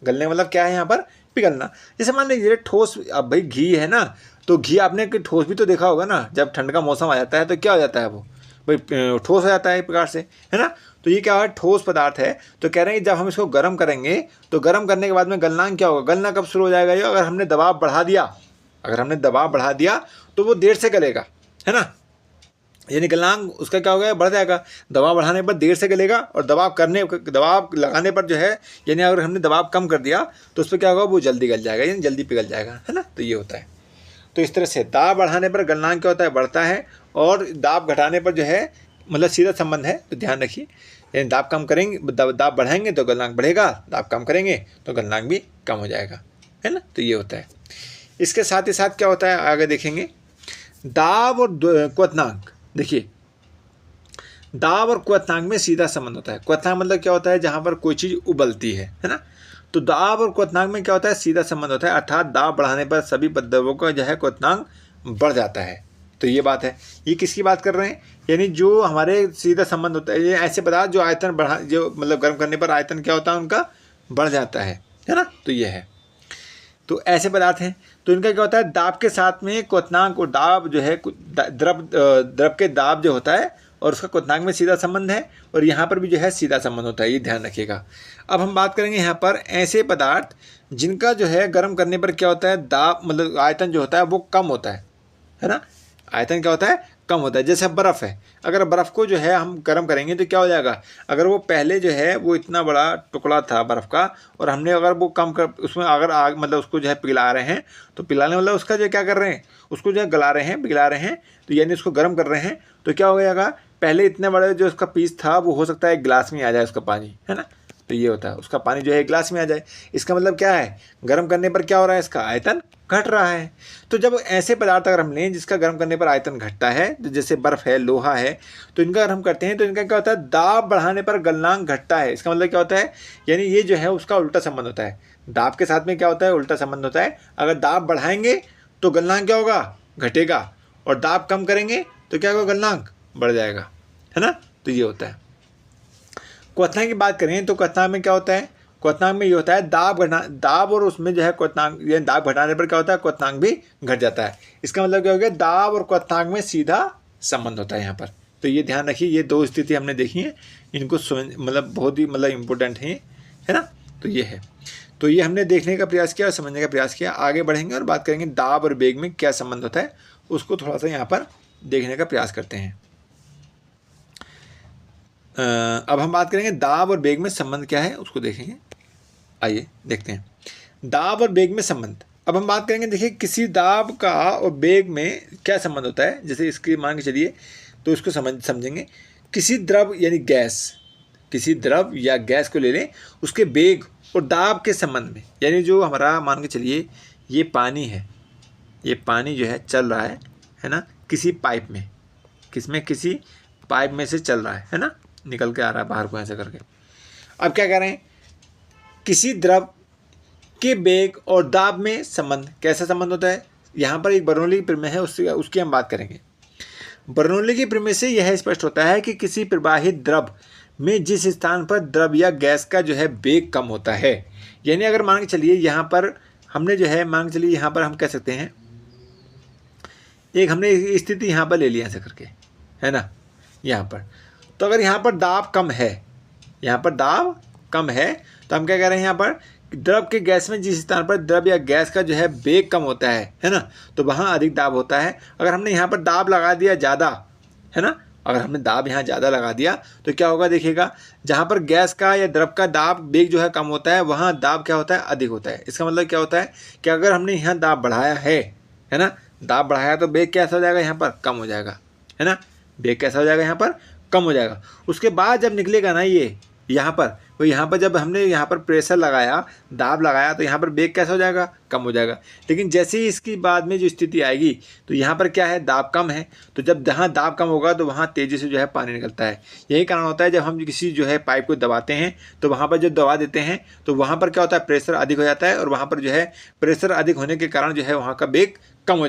गलने का मतलब क्या है यहाँ पर, पिघलना। जैसे मान लीजिए ठोस, अब भाई घी है ना, तो घी आपने ठोस भी तो देखा होगा ना, जब ठंड का मौसम आ जाता है तो क्या हो जाता है, वो भाई ठोस हो जाता है एक प्रकार से, है ना। तो ये क्या है, ठोस पदार्थ है। तो कह रहे हैं जब हम इसको गर्म करेंगे तो गर्म करने के बाद में गलनांक क्या होगा, गलना कब शुरू हो जाएगा, ये अगर हमने दबाव बढ़ा दिया, अगर हमने दबाव बढ़ा दिया तो वो देर से गलेगा, है ना, यानी गलनांक उसका क्या होगा, बढ़ जाएगा। दबाव बढ़ाने पर देर से गलेगा, और दबाव लगाने पर जो है, यानी अगर हमने दबाव कम कर दिया तो उस पर क्या होगा, वो जल्दी गल जाएगा, यानी जल्दी पिघल जाएगा, है ना। तो ये होता है। तो इस तरह से दाब बढ़ाने पर गलनांक क्या होता है, बढ़ता है, और दाब घटाने पर जो है मतलब सीधा संबंध है, तो ध्यान रखिए। यानी दाब कम करेंगे, दाब बढ़ाएंगे तो गलनांक बढ़ेगा, दाब कम करेंगे तो गलनांक भी कम हो जाएगा, है ना। तो ये होता है। इसके साथ ही साथ क्या होता है, आगे देखेंगे, दाब और क्वथनांक। देखिए दाब और क्वथनांक में सीधा संबंध होता है। क्वथनांक मतलब क्या होता है, जहाँ पर कोई चीज़ उबलती है ना। तो दाब और क्वथनांक में क्या होता है, सीधा संबंध होता है, अर्थात दाब बढ़ाने पर सभी द्रव्यों का जो है क्वथनांक बढ़ जाता है। तो ये बात है। ये किसकी बात कर रहे हैं, यानी जो हमारे सीधा संबंध होता है, ये ऐसे पदार्थ जो आयतन बढ़ा, जो मतलब गर्म करने पर आयतन क्या होता है उनका बढ़ जाता है ना। तो ये है, तो ऐसे पदार्थ हैं, तो इनका क्या होता है, दाब के साथ में क्वथनांक और दाब जो है द्रव के दाब जो होता है और उसका क्वथनांक में सीधा संबंध है, और यहाँ पर भी जो है सीधा संबंध होता है, ये ध्यान रखिएगा। अब हम बात करेंगे यहाँ पर ऐसे पदार्थ जिनका जो है गर्म करने पर क्या होता है, दाब मतलब आयतन जो होता है वो कम होता है ना। आयतन क्या होता है, कम होता है। जैसे बर्फ़ है, अगर बर्फ़ को जो है हम गर्म करेंगे तो क्या हो जाएगा, अगर वो पहले जो है वो इतना बड़ा टुकड़ा था बर्फ़ का, और हमने अगर वो कम कर उसमें अगर आग मतलब उसको जो है पिघला रहे हैं, तो पिघलाने मतलब उसका जो क्या कर रहे हैं, उसको जो है गला रहे हैं, पिघला रहे हैं, तो यानी उसको गर्म कर रहे हैं, तो क्या हो जाएगा, पहले इतने बड़े जो उसका पीस था वो हो सकता है एक गिलास में आ जाए उसका पानी, है ना। तो ये होता है, उसका पानी जो है गिलास में आ जाए। इसका मतलब क्या है, गर्म करने पर क्या हो रहा है, इसका आयतन घट रहा है। तो जब ऐसे पदार्थ अगर हम लें जिसका गर्म करने पर आयतन घटता है, तो जैसे बर्फ़ है, लोहा है, तो इनका अगर हम करते हैं तो इनका क्या होता है, दाब बढ़ाने पर गलनांक घटता है। इसका मतलब क्या होता है, यानी ये जो है उसका उल्टा संबंध होता है। दाब के साथ में क्या होता है, उल्टा संबंध होता है। अगर दाब बढ़ाएंगे तो गलनांक क्या होगा, घटेगा, और दाब कम करेंगे तो क्या होगा, गलनांक बढ़ जाएगा, है ना। तो ये होता है। क्वथनांक की बात करें तो क्वथनांक में क्या होता है, क्वथनांक में ये होता है दाब और उसमें जो है क्वथनांक, यानी दाब घटाने पर क्या होता है, क्वथनांक भी घट जाता है। इसका मतलब क्या हो गया, दाब और क्वथनांक में सीधा संबंध होता है यहाँ पर। तो ये ध्यान रखिए, ये दो स्थिति हमने देखी है, इनको मतलब बहुत ही मतलब इम्पोर्टेंट है ना। तो ये है, तो ये हमने देखने का प्रयास किया और समझने का प्रयास किया। आगे बढ़ेंगे और बात करेंगे दाब और वेग में क्या संबंध होता है, उसको थोड़ा सा यहाँ पर देखने का प्रयास करते हैं। अब हम बात करेंगे दाब और वेग में संबंध क्या है, उसको देखेंगे। आइए देखते हैं दाब और वेग में संबंध। अब हम बात करेंगे, देखिए किसी दाब का और वेग में क्या संबंध होता है। जैसे इसकी मान के चलिए तो इसको समझेंगे। किसी द्रव यानी गैस, किसी द्रव या गैस को ले लें, उसके वेग और दाब के संबंध में, यानी जो हमारा मान के चलिए ये पानी है, ये पानी जो है चल रहा है है ना, किसी पाइप में, किसी पाइप में से चल रहा है ना, निकल के आ रहा है बाहर को ऐसे करके। अब क्या कह रहे हैं, किसी द्रव के वेग और दाब में संबंध, कैसा संबंध होता है। यहाँ पर एक बर्नौली की प्रमेय है, उसकी हम बात करेंगे। बर्नौली की प्रमेय से यह स्पष्ट होता है कि किसी प्रवाहित द्रव में जिस स्थान पर द्रव या गैस का जो है वेग कम होता है, यानी अगर मान के चलिए यहाँ पर हमने जो है, मान के चलिए यहाँ पर हम कह सकते हैं, एक हमने स्थिति यहाँ पर ले लिया ऐसे करके, है ना, यहाँ पर। तो अगर यहाँ पर दाब कम है, यहाँ पर दाब कम है, तो हम क्या कह रहे हैं, यहाँ पर द्रव के गैस में जिस स्थान पर द्रव या गैस का जो है वेग कम होता है ना, तो वहाँ अधिक दाब होता है। अगर हमने यहाँ पर दाब लगा दिया ज़्यादा, है ना, अगर हमने दाब यहाँ ज़्यादा लगा दिया तो क्या होगा, देखिएगा, जहाँ पर गैस का या द्रव का दाब वेग जो है कम होता है, वहाँ दाब क्या होता है, अधिक होता है। इसका मतलब क्या होता है कि अगर हमने यहाँ दाब बढ़ाया है ना, दाब बढ़ाया तो वेग कैसा हो जाएगा, यहाँ पर कम हो जाएगा, है ना, वेग कैसा हो जाएगा, यहाँ पर कम हो जाएगा। उसके बाद जब निकलेगा ना ये यहाँ पर, तो यहाँ पर जब हमने यहाँ पर प्रेशर लगाया, दाब लगाया, तो यहाँ पर वेग कैसा हो जाएगा, कम हो जाएगा। लेकिन जैसे ही इसकी बाद में जो स्थिति आएगी, तो यहाँ पर क्या है, दाब कम है, तो जब जहाँ दाब कम होगा तो वहाँ तेज़ी से जो है पानी निकलता है। यही कारण होता है जब हम किसी जो है पाइप को दबाते हैं, तो वहाँ पर जब दबा देते हैं तो वहाँ पर क्या होता है, प्रेशर अधिक हो जाता है, और वहाँ पर जो है प्रेशर अधिक होने के कारण जो है वहाँ का वेग कम हो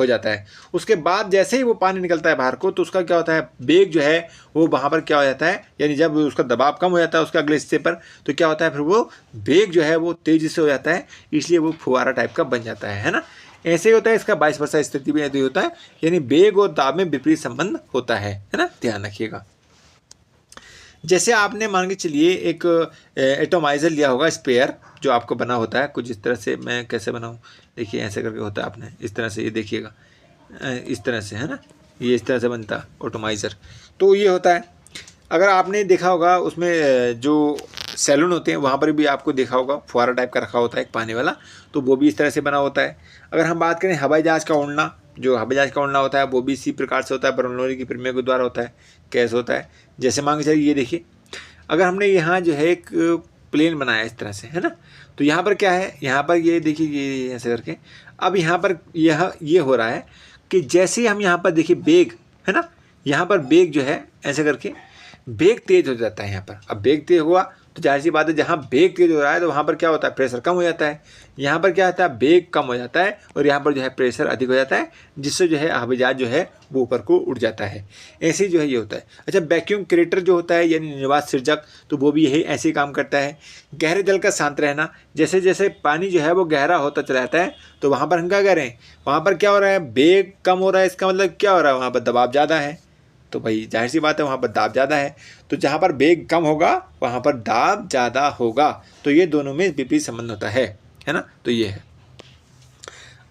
जाता है। उसके बाद जैसे ही वो पानी निकलता है बाहर को, तो उसका क्या होता है, वेग जो है वो वहाँ पर क्या हो जाता है, यानी जब उसका दबाव कम हो जाता है उसके अगले हिस्से पर, तो क्या होता है, फिर वो वेग जो है वो तेज़ी से हो जाता है, इसलिए वो फुहारा टाइप का बन जाता है ना। ऐसे ही होता है, इसका 22% स्थिति भी ऐसे होता है, यानी वेग और दाब में विपरीत संबंध होता है ना, ध्यान रखिएगा। जैसे आपने मान के चलिए एक एटोमाइज़र लिया होगा, स्पेयर जो आपको बना होता है कुछ इस तरह से, मैं कैसे बनाऊँ, देखिए ऐसे करके होता है, आपने इस तरह से, ये देखिएगा इस तरह से, है ना, ये इस तरह से बनता है एटोमाइज़र। तो ये होता है, अगर आपने देखा होगा उसमें जो सैलून होते हैं वहाँ पर भी आपको देखा होगा फुहारा टाइप का रखा होता है एक पानी वाला, तो वो भी इस तरह से बना होता है। अगर हम बात करें हवाई जहाज़ का उड़ना, जो हवाई जहाज़ का उड़ना होता है वो भी इसी प्रकार से होता है, बर्नौली की प्रमेय के द्वारा होता है। कैसे होता है, जैसे मान के चलिए ये देखिए, अगर हमने यहाँ जो है एक प्लेन बनाया इस तरह से, है ना, तो यहाँ पर क्या है, यहाँ पर ये देखिए, ये ऐसे करके, अब यहाँ पर ये हो रहा है कि जैसे हम यहाँ पर देखिए वेग, है ना, यहाँ पर वेग जो है ऐसे करके वेग तेज हो जाता है। यहाँ पर अब वेग तेज हुआ तो जाहिर सी बात है, जहाँ वेग तेज हो रहा है तो वहाँ पर क्या होता है, प्रेशर कम हो जाता है। यहाँ पर क्या होता है, वेग कम हो जाता है और यहाँ पर जो है प्रेशर अधिक हो जाता है, जिससे जो है हवाई जहाज जो है वो ऊपर को उड़ जाता है। ऐसे ही जो है ये होता है। अच्छा, वैक्यूम क्रिएटर जो होता है यानी निर्वात सृजक, तो वो भी यही ऐसे ही काम करता है। गहरे जल का शांत रहना, जैसे जैसे पानी जो है वो गहरा होता चला जाता है तो वहाँ पर हम क्या कह रहे हैं, वहाँ पर क्या हो रहा है, वेग कम हो रहा है। इसका मतलब क्या हो रहा है, वहाँ पर दबाव ज़्यादा है, तो भाई जाहिर सी बात है वहाँ पर दाब ज़्यादा है। तो जहाँ पर वेग कम होगा वहाँ पर दाब ज़्यादा होगा, तो ये दोनों में विपरीत संबंध होता है ना। तो ये है।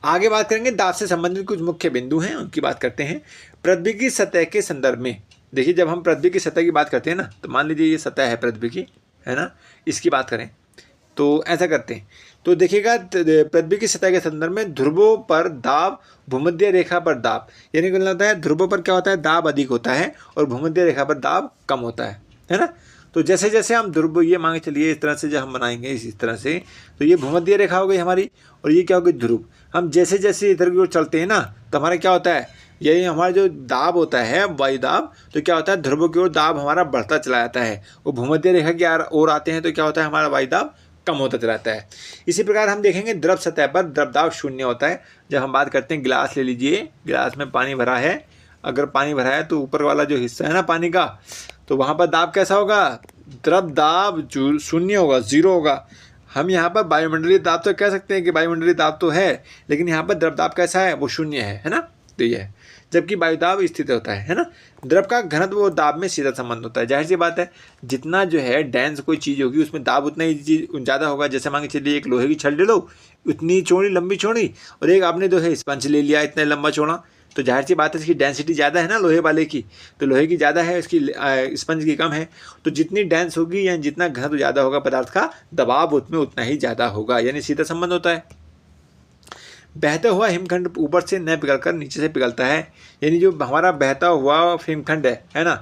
आगे बात करेंगे दाब से संबंधित कुछ मुख्य बिंदु हैं, उनकी बात करते हैं। पृथ्वी की सतह के संदर्भ में देखिए, जब हम पृथ्वी की सतह की बात करते हैं ना, तो मान लीजिए ये सतह है पृथ्वी की, है ना, इसकी बात करें तो ऐसा करते हैं। तो देखिएगा पृथ्वी की सतह के संदर्भ में ध्रुवों पर दाब, भूमध्य रेखा पर दाब, यानी क्या होता है, ध्रुवों पर क्या होता है, दाब अधिक होता है और भूमध्य रेखा पर दाब कम होता है ना। तो जैसे जैसे हम ध्रुव, ये मांगे चलिए इस तरह से जब हम बनाएंगे इस तरह से, तो ये भूमध्य रेखा हो गई हमारी और ये क्या हो गई ध्रुव। हम जैसे जैसे इधर की ओर चलते हैं ना, तो हमारा क्या होता है, यही हमारा जो दाब होता है वायु दाब, तो क्या होता है, ध्रुवों की ओर दाब हमारा बढ़ता चला जाता है। वो भूमध्य रेखा की ओर आते हैं तो क्या होता है, हमारा वायु दाब कम होता चला जाता है। इसी प्रकार हम देखेंगे द्रव सतह पर द्रव दाब शून्य होता है। जब हम बात करते हैं, गिलास ले लीजिए, गिलास में पानी भरा है, अगर पानी भरा है तो ऊपर वाला जो हिस्सा है ना पानी का, तो वहाँ पर दाब कैसा होगा, द्रव दाब शून्य होगा, जीरो होगा। हम यहाँ पर वायुमंडलीय दाब तो कह सकते हैं कि वायुमंडलीय दाब तो है, लेकिन यहाँ पर द्रव दाब कैसा है, वो शून्य है ना। तो ये है, जबकि वायुदाब स्थित होता है ना। द्रव का घनत्व और दाब में सीधा संबंध होता है। जाहिर सी बात है, जितना जो है डेंस कोई चीज़ होगी उसमें दाब उतना ही ज़्यादा होगा। जैसे मान के चलिए एक लोहे की छड़ ले लो, उतनी चौड़ी लंबी चौड़ी, और एक आपने जो है स्पंज ले लिया इतना लंबा चौड़ा, तो जाहिर सी बात है इसकी डेंसिटी ज़्यादा है ना लोहे वाले की, तो लोहे की ज़्यादा है, इसकी स्पंज की कम है। तो जितनी डेंस होगी या जितना घनत्व ज़्यादा होगा पदार्थ का, दबाव उसमें उतना ही ज़्यादा होगा, यानी सीधा संबंध होता है। बहता हुआ हिमखंड ऊपर से न पिघलकर नीचे से पिघलता है, यानी जो हमारा बहता हुआ हिमखंड है ना,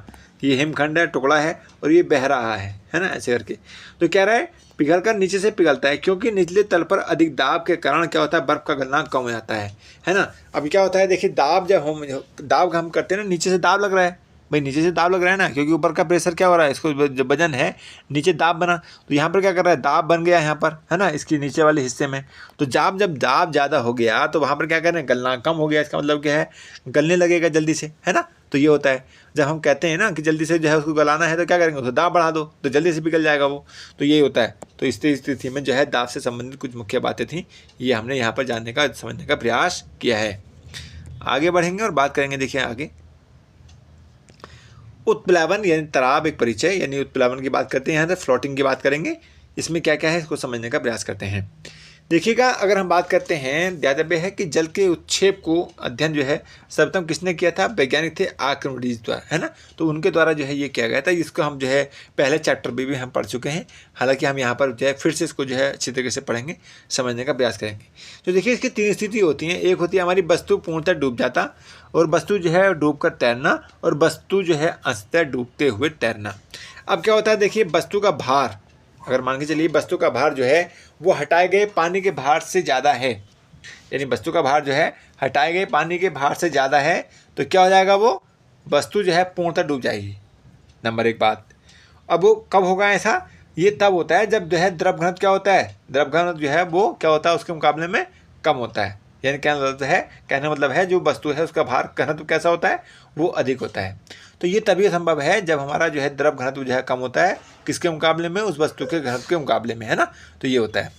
ये हिमखंड है, टुकड़ा है और ये बह रहा है ना, ऐसे करके। तो कह रहा है पिघल कर नीचे से पिघलता है, क्योंकि निचले तल पर अधिक दाब के कारण क्या होता है, बर्फ का गलनांक कम हो जाता है ना। अभी क्या होता है देखिए, दाब हम करते हैं ना, नीचे से दाब लग रहा है भाई, नीचे से दाब लग रहा है ना, क्योंकि ऊपर का प्रेशर क्या हो रहा है, इसको जब वजन है, नीचे दाब बना, तो यहाँ पर क्या कर रहा है, दाब बन गया यहाँ पर, है ना, इसके नीचे वाले हिस्से में। तो जब दाब ज़्यादा हो गया तो वहाँ पर क्या कर रहे हैं, गलना कम हो गया, इसका मतलब क्या है, गलने लगेगा जल्दी से, है ना। तो ये होता है, जब हम कहते हैं ना कि जल्दी से जो है उसको गलाना है, तो क्या करेंगे, उसको दाब बढ़ा दो तो जल्दी से पिघल जाएगा वो। तो यही होता है। तो इस स्थिति में जो है दाब से संबंधित कुछ मुख्य बातें थी, ये हमने यहाँ पर जानने का, समझने का प्रयास किया है। आगे बढ़ेंगे और बात करेंगे, देखिए आगे उत्प्लावन यानी तराब एक परिचय, यानी उत्प्लावन की बात करते हैं, यहाँ से फ्लोटिंग की बात करेंगे। इसमें क्या क्या है इसको समझने का प्रयास करते हैं। देखिएगा, अगर हम बात करते हैं, ध्यातव्य है कि जल के उत्क्षेप को अध्ययन जो है सर्वप्रथम किसने किया था, वैज्ञानिक थे आर्किमिडीज द्वारा, है ना। तो उनके द्वारा जो है ये किया गया था, इसको हम जो है पहले चैप्टर में भी हम पढ़ चुके हैं। हालांकि हम यहाँ पर जो है फिर से इसको जो है अच्छी तरीके से पढ़ेंगे, समझने का प्रयास करेंगे। तो देखिए, इसकी 3 स्थिति होती हैं। एक होती है हमारी वस्तु पूर्णतः डूब जाता, और वस्तु जो है डूब कर तैरना, और वस्तु जो है अंशतः डूबते हुए तैरना। अब क्या होता है देखिए, वस्तु का भार, अगर मान के चलिए वस्तु का भार जो है वो हटाए गए पानी के भार से ज़्यादा है, यानी वस्तु का भार जो है हटाए गए पानी के भार से ज़्यादा है, तो क्या हो जाएगा, वो वस्तु जो है पूर्णतः डूब जाएगी। नंबर 1 बात। अब वो कब होगा ऐसा, ये तब होता है जब जो है द्रव घनत्व क्या होता है, द्रव घनत्व जो है वो क्या होता है उसके मुकाबले में कम होता है। यानी कहने मतलब है जो वस्तु है उसका भार घनत्व कैसा होता है, वो अधिक होता है। तो ये तभी संभव है जब हमारा जो है द्रव घनत्व जो है कम होता है, किसके मुकाबले में, उस वस्तु के घनत्व के मुकाबले में, है ना। तो ये होता है।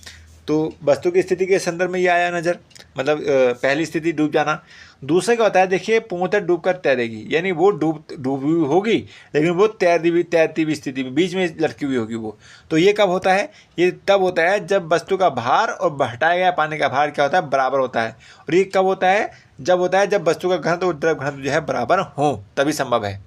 तो वस्तु की स्थिति के संदर्भ में ये आया नज़र, मतलब पहली स्थिति डूब जाना। दूसरा क्या होता है देखिए, पूर्णतः डूब कर तैरेगी, यानी वो डूबी हुई होगी लेकिन वो तैरती हुई स्थिति में बीच में लटकी हुई होगी वो। तो ये कब होता है, ये तब होता है जब वस्तु का भार और हटाया गया पानी का भार क्या होता है, बराबर होता है। और ये कब होता है, जब वस्तु का घनत्व और द्रव घनत्व जो है बराबर हो, तभी संभव है।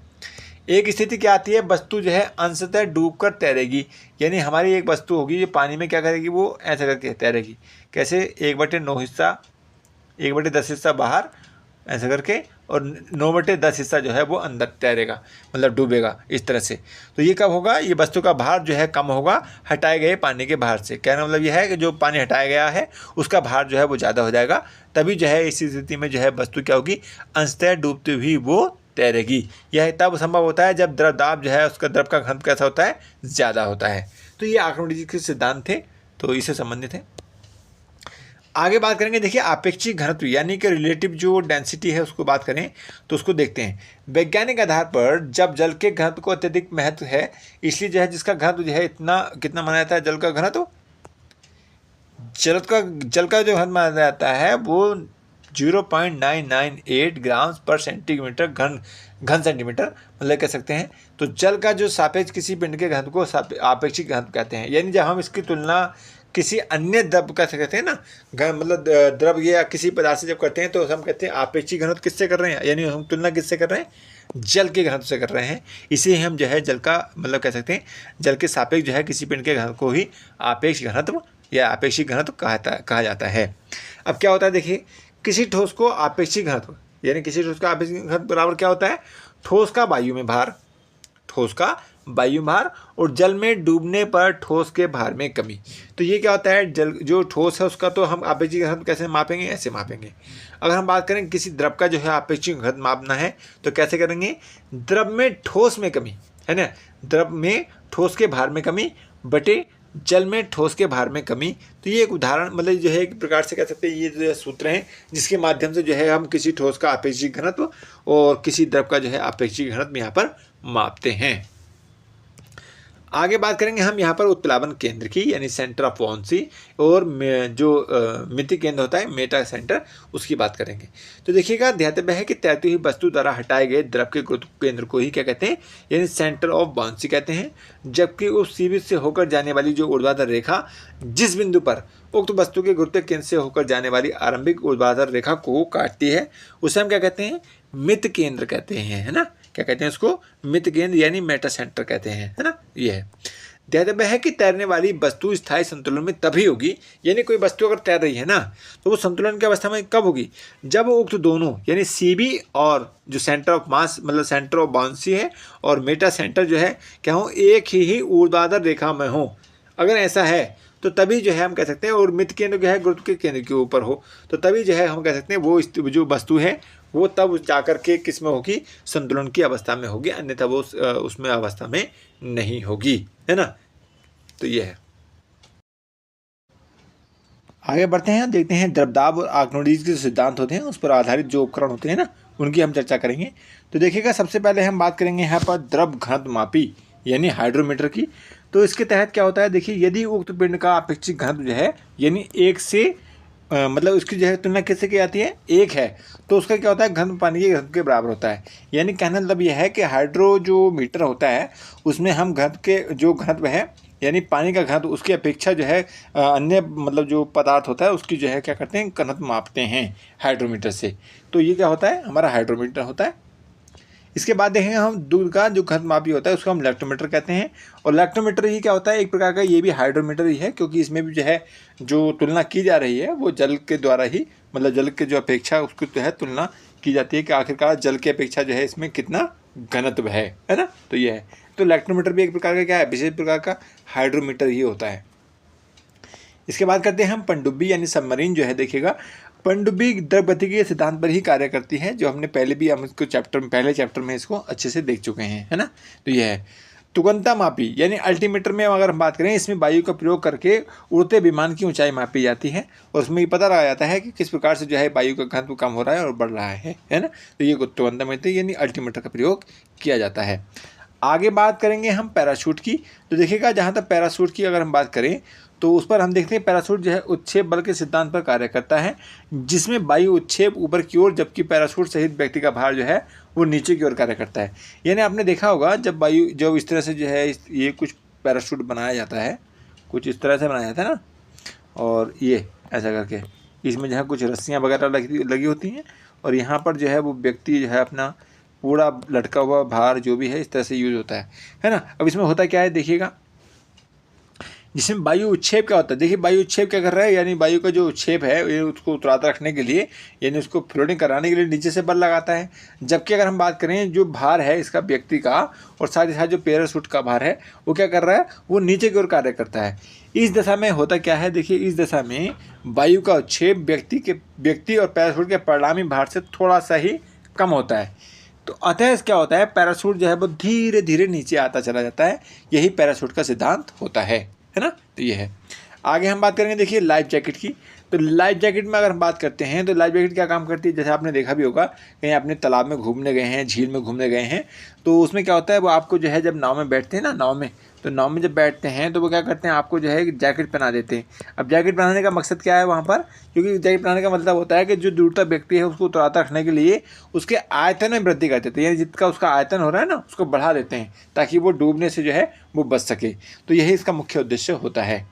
एक स्थिति क्या आती है, वस्तु जो है अंशतः डूबकर तैरेगी, यानी हमारी एक वस्तु होगी जो पानी में क्या करेगी, वो ऐसा करके तैरेगी। कैसे, 1/9 हिस्सा, 1/10 हिस्सा बाहर ऐसा करके, और 9/10 हिस्सा जो है वो अंदर तैरेगा, मतलब डूबेगा इस तरह से। तो ये कब होगा, ये वस्तु का भार जो है कम होगा हटाए गए पानी के भार से। कहना मतलब यह है कि जो पानी हटाया गया है उसका भार जो है वो ज़्यादा हो जाएगा, तभी जो है इस स्थिति में जो है वस्तु क्या होगी, अंशतः डूबती हुई वो तैरेगी। यह तब संभव होता है जब दाब जो है उसका द्रव का घनत्व कैसा होता है, ज़्यादा होता है। तो ये आर्किमिडीज के सिद्धांत थे, तो इससे संबंधित है। आगे बात करेंगे, देखिए आपेक्षिक घनत्व यानी कि रिलेटिव जो डेंसिटी है उसको बात करें तो उसको देखते हैं। वैज्ञानिक आधार पर जब जल के घनत्व को अत्यधिक महत्व है, इसलिए जो है जिसका घनत्व जो है कितना माना जाता है, जल का घनत्व, जल का जो घनत्व माना जाता है वो 0.998 ग्राम पर सेंटीमीटर घन सेंटीमीटर, मतलब कह सकते हैं। तो जल का जो सापेक्ष किसी पिंड के घनत्व को आपेक्षिक घनत्व कहते हैं। यानी जब हम इसकी तुलना किसी अन्य द्रव का कहते हैं ना, मतलब द्रव या किसी पदार्थ से जब करते हैं तो हम कहते हैं आपेक्षिक घनत्व किससे कर रहे हैं, यानी हम तुलना किससे कर रहे हैं, जल के घनत्व से कर रहे हैं। इसे हम जो है जल का मतलब कह सकते हैं, जल के सापेक्ष जो है किसी पिंड के घनत्व को ही आपेक्षिक घनत्व या आपेक्षिक घनत्व कहा जाता है। अब क्या होता है देखिए, किसी ठोस को आपेक्षिक घनत्व, यानी किसी ठोस का आपेक्षिक घनत्व बराबर क्या होता है, ठोस का वायु में भार, ठोस का वायु भार, और जल में डूबने पर ठोस के भार में कमी। तो ये क्या होता है, जल जो ठोस है उसका तो हम आपेक्षिक घनत्व कैसे मापेंगे, ऐसे मापेंगे। अगर हम बात करें किसी द्रव का जो है आपेक्षिक घनत्व मापना है तो कैसे करेंगे, द्रव में ठोस में कमी, है ना, द्रव में ठोस के भार में कमी बटे जल में ठोस के भार में कमी। तो ये एक उदाहरण मतलब जो है एक प्रकार से कह सकते हैं, ये जो सूत्र हैं जिसके माध्यम से जो है हम किसी ठोस का आपेक्षिक घनत्व और किसी द्रव का जो है आपेक्षिक घनत्व यहाँ पर मापते हैं। आगे बात करेंगे हम यहाँ पर उत्प्लावन केंद्र की, यानी सेंटर ऑफ बुयांसी, और जो मिति केंद्र होता है मेटा सेंटर, उसकी बात करेंगे। तो देखिएगा, ध्यातव्य है कि तैरती हुई वस्तु द्वारा हटाए गए द्रव के गुरुत्व केंद्र को ही क्या कहते हैं, यानी सेंटर ऑफ बुयांसी कहते हैं। जबकि उस सीबीज से होकर जाने वाली जो ऊर्ध्वाधर रेखा जिस बिंदु पर उक्त वस्तु के गुरुत्व केंद्र से होकर जाने वाली आरंभिक ऊर्ध्वाधर रेखा को काटती है, उसे हम क्या कहते हैं, मित केंद्र कहते हैं, है ना। क्या कहते हैं उसको, मित केंद्र यानी मेटा सेंटर कहते हैं, है ना। ये है। ध्यातव्य है कि तैरने वाली वस्तु स्थायी संतुलन में तभी होगी, यानी कोई वस्तु अगर तैर रही है ना तो वो संतुलन की अवस्था में कब होगी, जब उक्त दोनों यानी सीबी और जो सेंटर ऑफ मास मतलब सेंटर ऑफ बाउंसी है और मेटा सेंटर जो है क्या हो, एक ही ऊर्ध्वाधर रेखा में हो। अगर ऐसा है तो तभी जो है हम कह सकते हैं, और मित केंद्र जो है गुरुत्व के केंद्र के ऊपर हो, तो तभी जो है हम कह सकते हैं वो जो वस्तु है वो तब जाकर के किस में होगी, संतुलन की अवस्था में होगी, अन्यथा वो उसमें अवस्था में नहीं होगी, है ना। तो ये है। आगे बढ़ते हैं, देखते हैं द्रवदाब और आर्किमिडीज के जो सिद्धांत होते हैं उस पर आधारित जो उपकरण होते हैं ना उनकी हम चर्चा करेंगे। तो देखिएगा, सबसे पहले हम बात करेंगे यहाँ पर द्रव घनत्व मापी यानी हाइड्रोमीटर की। तो इसके तहत क्या होता है, देखिए यदि उक्त पिंड का अपेक्षित घनत्व जो है यानी एक से मतलब उसकी जो है तुलना किससे की जाती है, एक है, तो उसका क्या होता है, घनत्व पानी के घनत्व के बराबर होता है। यानी कहने मतलब यह है कि हाइड्रो जो मीटर होता है उसमें हम घनत्व के जो घनत्व है यानी पानी का घनत्व उसकी अपेक्षा जो है अन्य मतलब जो पदार्थ होता है उसकी जो है क्या करते हैं, घनत्व मापते हैं हाइड्रोमीटर से। तो ये क्या होता है, हमारा हाइड्रोमीटर होता है। इसके बाद देखेंगे हम दूध का जो घनत्व मापी होता है उसको हम लैक्टोमीटर कहते हैं। और लैक्टोमीटर ही क्या होता है, एक प्रकार का ये भी हाइड्रोमीटर ही है, क्योंकि इसमें भी जो है जो तुलना की जा रही है वो जल के द्वारा ही, मतलब जल के जो अपेक्षा उसकी जो है तुलना की जाती है कि आखिरकार जल की अपेक्षा जो है इसमें कितना घनत्व है ना। तो ये है। तो लैक्टोमीटर भी एक प्रकार का क्या है, विशेष प्रकार का हाइड्रोमीटर ही होता है। इसके बाद करते हैं हम पनडुब्बी यानी सबमरीन जो है। देखिएगा, पनडुब्बी द्रव गतिकी के सिद्धांत पर ही कार्य करती है, जो हमने पहले भी हम इसको पहले चैप्टर में इसको अच्छे से देख चुके हैं, है ना। तो यह है तुगंता मापी यानी अल्टीमीटर में अगर हम बात करें, इसमें वायु का प्रयोग करके उड़ते विमान की ऊंचाई मापी जाती है और उसमें ये पता लगाया जाता है कि किस प्रकार से जो है वायु का घनत्व कम हो रहा है और बढ़ रहा है ना। तो ये तुगंता मापी यानी अल्टीमीटर का प्रयोग किया जाता है। आगे बात करेंगे हम पैराशूट की। तो देखिएगा, जहाँ तक पैराशूट की अगर हम बात करें तो उस पर हम देखते हैं पैराशूट जो है उत्क्षेप बल के सिद्धांत पर कार्य करता है, जिसमें वायु उत्क्षेप ऊपर की ओर जबकि पैराशूट सहित व्यक्ति का भार जो है वो नीचे की ओर कार्य करता है। यानी आपने देखा होगा जब इस तरह से जो है ये कुछ पैराशूट बनाया जाता है, कुछ इस तरह से बनाया जाता है ना, और ये ऐसा करके इसमें जो है कुछ रस्सियाँ वगैरह लगी होती हैं और यहाँ पर जो है वो व्यक्ति जो है अपना पूरा लटका हुआ भार जो भी है इस तरह से यूज होता है ना। अब इसमें होता क्या है, देखिएगा, जिसमें वायु उच्छेप क्या होता है। देखिए, वायु उच्छेप क्या कर रहा है, यानी वायु का जो उच्छेप है ये उसको उतराता रखने के लिए यानी उसको फ्लोटिंग कराने के लिए नीचे से बल लगाता है। जबकि अगर हम बात करें जो भार है इसका व्यक्ति का और साथ ही साथ जो पैराशूट का भार है वो क्या कर रहा है, वो नीचे की ओर कार्य करता है। इस दशा में होता क्या है, देखिए इस दशा में वायु का उच्छेप व्यक्ति और पैराशूट के परिणामी भार से थोड़ा सा ही कम होता है। तो अतः क्या होता है, पैराशूट जो है वो धीरे धीरे नीचे आता चला जाता है। यही पैराशूट का सिद्धांत होता है ना। तो ये है। आगे हम बात करेंगे, देखिए लाइफ जैकेट की। तो लाइफ जैकेट में अगर हम बात करते हैं तो लाइफ जैकेट क्या काम करती है, जैसे आपने देखा भी होगा कहीं अपने तालाब में घूमने गए हैं, झील में घूमने गए हैं, तो उसमें क्या होता है वो आपको जो है जब नाव में बैठते हैं ना, नाव में जब बैठते हैं तो वो क्या करते हैं, आपको जो है जैकेट पहना देते हैं। अब जैकेट पहनाने का मकसद क्या है वहाँ पर, क्योंकि जैकेट पहनाने का मतलब होता है कि जो दूरता व्यक्ति है उसको उतराता रखने के लिए उसके आयतन में वृद्धि कर देते हैं, यानी जितना उसका आयतन हो रहा है ना उसको बढ़ा देते हैं ताकि वो डूबने से जो है वो बच सके। तो यही इसका मुख्य उद्देश्य होता है।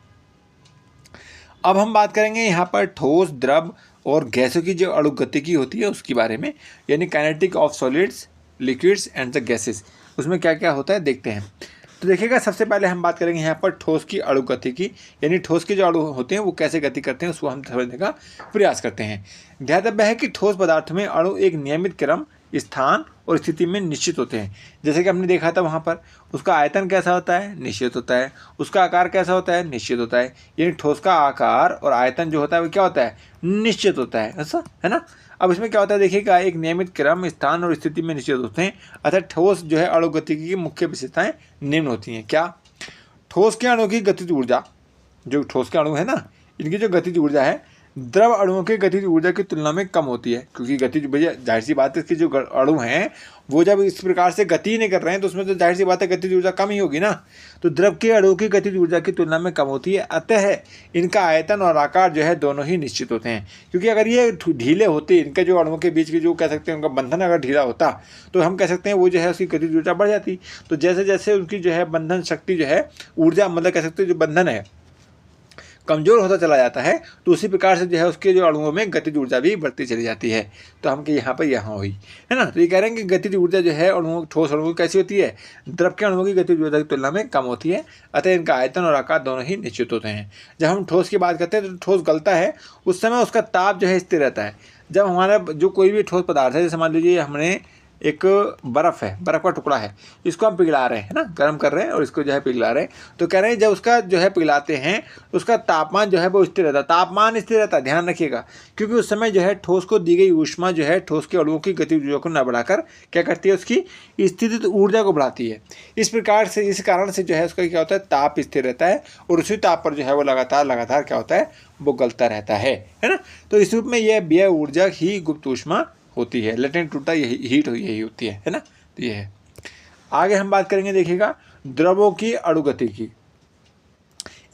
अब हम बात करेंगे यहाँ पर ठोस, द्रव और गैसों की जो अणुगतिकी होती है उसके बारे में, यानी kinetic of solids, liquids and the gases. उसमें क्या क्या होता है देखते हैं। तो देखिएगा, सबसे पहले हम बात करेंगे यहाँ पर ठोस की अणुगतिकी, यानी ठोस के जो अणु होते हैं वो कैसे गति करते हैं उसको हम समझने का प्रयास करते हैं। ध्यातव्य है कि ठोस पदार्थ में अणु एक नियमित क्रम, स्थान और स्थिति में निश्चित होते हैं। जैसे कि हमने देखा था वहाँ पर उसका आयतन कैसा होता है, निश्चित होता है। उसका आकार कैसा होता है, निश्चित होता है। यानी ठोस का आकार और आयतन जो होता है वो क्या होता है, निश्चित होता है, ऐसा है ना। अब इसमें क्या होता है, देखिएगा, एक नियमित क्रम, स्थान और स्थिति में निश्चित होते हैं। अर्थात ठोस जो है अणुगतिकी की मुख्य विशेषताएं निम्न होती हैं। क्या, ठोस के अणु की गतिज ऊर्जा, जो ठोस के अणु है ना इनकी जो गतिज ऊर्जा है द्रव अणुओं की गतिज ऊर्जा की तुलना में कम होती है, क्योंकि गतिज, भैया जाहिर सी बात है इसके जो अणु हैं वो जब इस प्रकार से गति नहीं कर रहे हैं तो उसमें तो जाहिर सी बात है गतिज ऊर्जा कम ही होगी ना। तो द्रव के अणुओं की गतिज ऊर्जा की तुलना में कम होती है। अतः इनका आयतन और आकार जो है दोनों ही निश्चित होते हैं, क्योंकि अगर ये ढीले होते, इनके जो अणुओं के बीच की जो कह सकते हैं उनका बंधन अगर ढीला होता तो हम कह सकते हैं वो जो है उसकी गतिज ऊर्जा बढ़ जाती। तो जैसे जैसे उनकी जो है बंधन शक्ति जो है ऊर्जा मतलब कह सकते हैं जो बंधन है कमज़ोर होता चला जाता है तो उसी प्रकार से जो है उसके जो अणुओं में गतिज ऊर्जा भी बढ़ती चली जाती है। तो हम कि यहाँ पर यहाँ हुई है ना। तो ये कह रहे हैं कि गतिज ऊर्जा जो है अणुओं ठोस अणुओं की कैसी होती है, द्रव के अणुओं की गतिज ऊर्जा की तुलना में कम होती है, अतः इनका आयतन और आकार दोनों ही निश्चित होते हैं। जब हम ठोस की बात करते हैं तो ठोस गलता है उस समय उसका ताप जो है स्थिर रहता है। जब हमारा जो कोई भी ठोस पदार्थ है, जैसे मान लीजिए हमने एक बर्फ़ है, बर्फ़ का टुकड़ा है, इसको हम पिघला रहे हैं ना, गर्म कर रहे हैं और इसको जो है पिघला रहे हैं, तो कह रहे हैं जब उसका जो है पिघलाते हैं तो उसका तापमान जो है वो स्थिर रहता है, तापमान स्थिर रहता है, ध्यान रखिएगा, क्योंकि उस समय जो है ठोस को दी गई ऊष्मा जो है ठोस के अणुओं की गतिज ऊर्जा को न बढ़ाकर क्या करती है, उसकी स्थितिज ऊर्जा को बढ़ाती है। इस प्रकार से, इस कारण से जो है उसका क्या होता है, ताप स्थिर रहता है और उसी ताप पर जो है वो लगातार क्या होता है, वो गलता रहता है ना। तो इस रूप में यह व्यय ऊर्जा ही गुप्त ऊष्मा होती है, लेटेंट ऊर्जा यही हीट यही होती है ना। तो ये है। आगे हम बात करेंगे, देखिएगा, द्रवों की अणुगति की।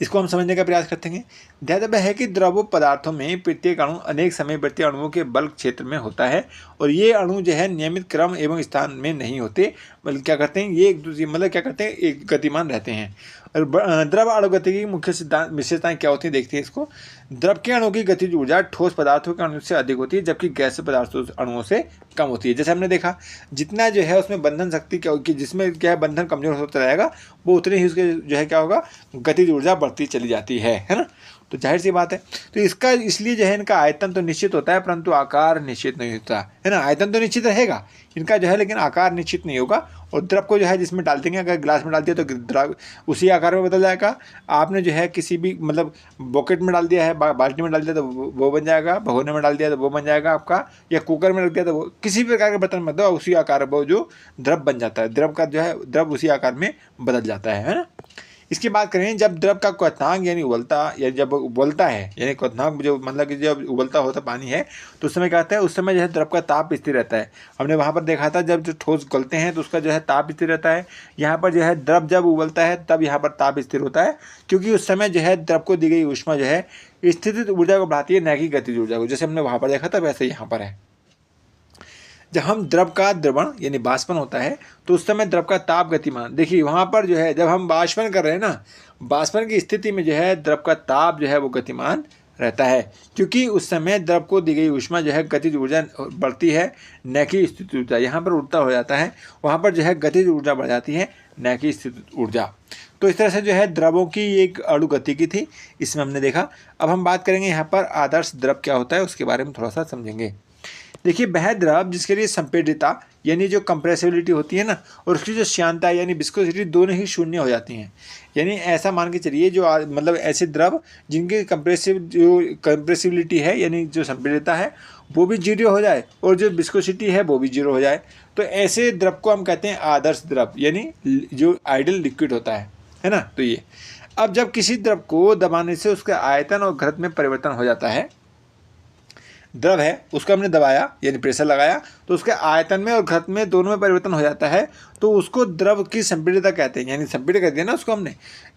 इसको हम समझने का प्रयास करते हैं। ध्यातव्य है कि द्रव पदार्थों में प्रत्येक अणु अनेक समयवर्ती अणुओं के बल्क क्षेत्र में होता है और ये अणु जो है नियमित क्रम एवं स्थान में नहीं होते, बल्कि क्या करते हैं, ये एक दूसरे मतलब क्या करते हैं, एक गतिमान रहते हैं। और द्रव अणुगति की मुख्य सिद्धांत विशेषताएं क्या होती है, देखते हैं इसको। द्रव के अणु की गतिज ऊर्जा ठोस पदार्थों के अणु से अधिक होती है, जबकि गैस पदार्थों अणुओं से कम होती है। जैसे हमने देखा, जितना जो है उसमें बंधन शक्ति क्या होगी, जिसमें क्या है बंधन कमजोर होता रहेगा, वो उतनी ही उसके जो है क्या होगा, गतिज ऊर्जा बढ़ती चली जाती है ना। तो जाहिर सी बात है, तो इसका इसलिए जो है इनका आयतन तो निश्चित होता है परंतु आकार निश्चित नहीं होता है ना। आयतन तो निश्चित रहेगा इनका जो है, लेकिन आकार निश्चित नहीं होगा। और द्रव को जो है जिसमें डाल देंगे, अगर गिलास में डाल दिया तो द्रव उसी आकार में बदल जाएगा। आपने जो है किसी भी मतलब बॉकेट में डाल दिया है, बाल्टी में डाल दिया तो वो बन जाएगा, भगोने में डाल दिया तो वो बन जाएगा आपका, या कुकर में रख दिया तो वो, किसी भी प्रकार के बर्तन में दो उसी आकार वो जो द्रव बन जाता है, द्रव का जो है द्रव उसी आकार में बदल जाता है ना। इसकी बात करें, जब द्रव का क्वथनांक यानी उबलता, या जब उबलता है यानी क्वथनांक जो मतलब कि जब उबलता होता पानी है तो उस समय क्या होता है, उस समय जो है द्रव का ताप स्थिर रहता है। हमने वहाँ पर देखा था जब जो ठोस गलते हैं तो उसका जो है ताप स्थिर रहता है। यहाँ पर जो है द्रव जब उबलता है तब यहाँ पर ताप स्थिर होता है, क्योंकि उस समय जो है द्रव को दी गई ऊष्मा जो है स्थितिज ऊर्जा को बढ़ाती है, न कि गतिज ऊर्जा को। जैसे हमने वहाँ पर देखा था वैसे यहाँ पर है। जब हम द्रव का द्रवण यानी बाष्पन होता है तो उस समय द्रव का ताप गतिमान, देखिए वहाँ पर जो है जब हम बाष्पन कर रहे हैं ना, बाष्पन की स्थिति में जो है द्रव का ताप जो है वो गतिमान रहता है, क्योंकि उस समय द्रव को दी गई ऊष्मा जो है गतिज ऊर्जा बढ़ती है, न कि स्थितिज ऊर्जा। यहाँ पर उल्टा हो जाता है, वहाँ पर जो है गतिज ऊर्जा बढ़ जाती है, न कि स्थितिज ऊर्जा। तो इस तरह से जो है द्रवों की एक अणुगति की थी, इसमें हमने देखा। अब हम बात करेंगे यहाँ पर आदर्श द्रव क्या होता है, उसके बारे में थोड़ा सा समझेंगे। देखिए, वह द्रव जिसके लिए संपीड़ितता यानी जो कंप्रेसिबिलिटी होती है ना, और उसकी जो श्यानता यानी विस्कोसिटी दोनों ही शून्य हो जाती हैं। यानी ऐसा मान के चलिए, जो मतलब ऐसे द्रव जिनकी कंप्रेसिबिलिटी है यानी जो संपीड़ितता है वो भी जीरो हो जाए और जो विस्कोसिटी है वो भी जीरो हो जाए, तो ऐसे द्रव को हम कहते हैं आदर्श द्रव, यानी जो आइडियल लिक्विड होता है ना। तो ये अब जब किसी द्रव को दबाने से उसके आयतन और घनत्व में परिवर्तन हो जाता है, द्रव है उसको हमने दबाया यानी प्रेशर लगाया तो उसके आयतन में और घनत्व में दोनों में परिवर्तन हो जाता है, तो उसको द्रव की संपीड़ितता कहते हैं, यानी संपीड़ित कर दिया ना उसको हमने।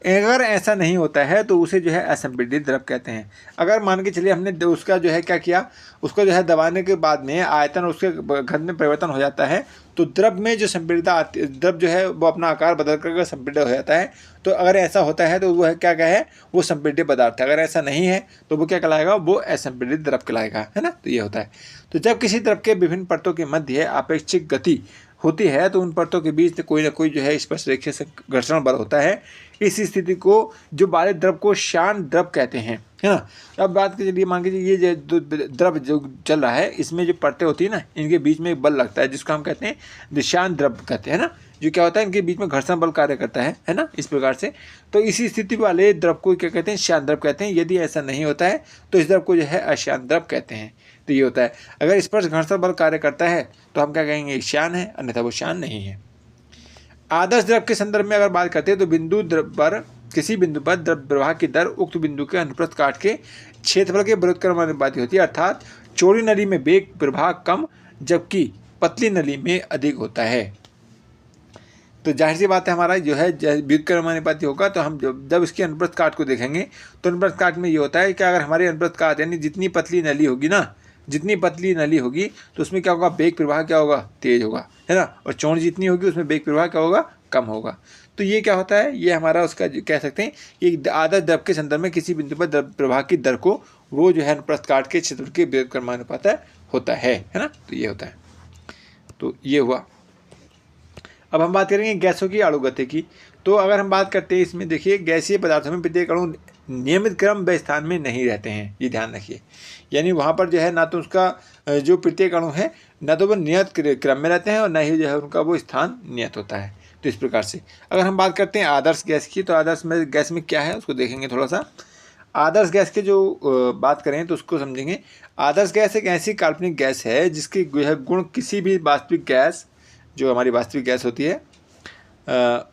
अगर ऐसा नहीं होता है तो उसे जो है असंपीड़ित द्रव कहते हैं। अगर मान के चलिए हमने उसका जो है क्या किया, उसको जो है दबाने के बाद में आयतन और उसके घनत्व में परिवर्तन हो जाता है, तो द्रव में जो संपीड़ितता आती, द्रव जो है वो अपना आकार बदल कर संपीड़ित हो जाता है। तो अगर ऐसा होता है तो वो है क्या है, वो संपीड़ित पदार्थ है। अगर ऐसा नहीं है तो वो क्या कहलाएगा, वो असंपीड़ित द्रव कहलाएगा, है ना। तो ये होता है। तो जब किसी द्रव के विभिन्न परतों के मध्य अपेक्षित गति होती है तो उन परतों के बीच कोई ना कोई जो है स्पर्श रेखा से घर्षण बल होता है। इस स्थिति को जो बाले द्रव को शान द्रव कहते हैं, है ना। अब बात की चलिए, मान लीजिए ये जो द्रव जो चल रहा है इसमें जो परतें होती है ना, इनके बीच में एक बल लगता है जिसको हम कहते हैं निशान द्रव कहते हैं ना। जो क्या होता है, इनके बीच में घर्षण बल कार्य करता है ना, इस प्रकार से। तो इसी स्थिति वाले द्रव को क्या कहते हैं, शान द्रव कहते हैं। यदि ऐसा नहीं होता है तो इस द्रव को जो है अशान द्रव कहते हैं। तो ये होता है, अगर स्पर्श घर्षण बल कार्य करता है तो हम क्या कहेंगे, शान है, अन्यथा वो शान नहीं है। आदर्श द्रव के संदर्भ में अगर बात करते हैं तो बिंदु द्रव पर, किसी बिंदु पर द्रव प्रवाह की दर उक्त बिंदु के अनुप्रस्थ काट के क्षेत्रफल के विरोध क्रमानुपाती होती है, अर्थात चौड़ी नली में वेग प्रवाह कम जबकि पतली नली में अधिक होता है। तो जाहिर सी बात है, हमारा जो है विद्युत क्रमानुपाती होगा। तो हम जब इसके अनुप्रस्थ काट को देखेंगे तो अनुप्रस्थ काट में ये होता है कि अगर हमारे अनुप्रस्थ काट यानी जितनी पतली नली होगी ना, जितनी पतली नली होगी तो उसमें क्या होगा, वेग प्रवाह क्या होगा, तेज होगा, है ना। और चौड़ी जितनी होगी उसमें वेग प्रवाह क्या होगा, कम होगा। तो ये क्या होता है, ये हमारा उसका कह सकते हैं एक आदर्श द्रव के संदर्भ में किसी बिंदु पर द्रव प्रवाह की दर को वो जो है अनुप्रस्थ काट के क्षेत्र के व्युत्क्रमानुपात होता है ना। तो ये होता है। तो ये हुआ। अब हम बात करेंगे गैसों की अणुगति की। तो अगर हम बात करते हैं इसमें, देखिए गैसीय पदार्थों में प्रत्येक अणु नियमित क्रम व स्थान में नहीं रहते हैं, ये ध्यान रखिए। यानी वहाँ पर जो है ना तो उसका जो प्रत्येक अणु है ना तो वो नियत क्रम में रहते हैं और न ही जो है उनका वो स्थान नियत होता है। तो इस प्रकार से अगर हम बात करते हैं आदर्श गैस की, तो आदर्श में गैस में क्या है उसको देखेंगे थोड़ा सा। आदर्श गैस के जो बात करें तो उसको समझेंगे। आदर्श गैस एक ऐसी काल्पनिक गैस है जिसकी गुण किसी भी वास्तविक गैस, जो हमारी वास्तविक गैस होती है,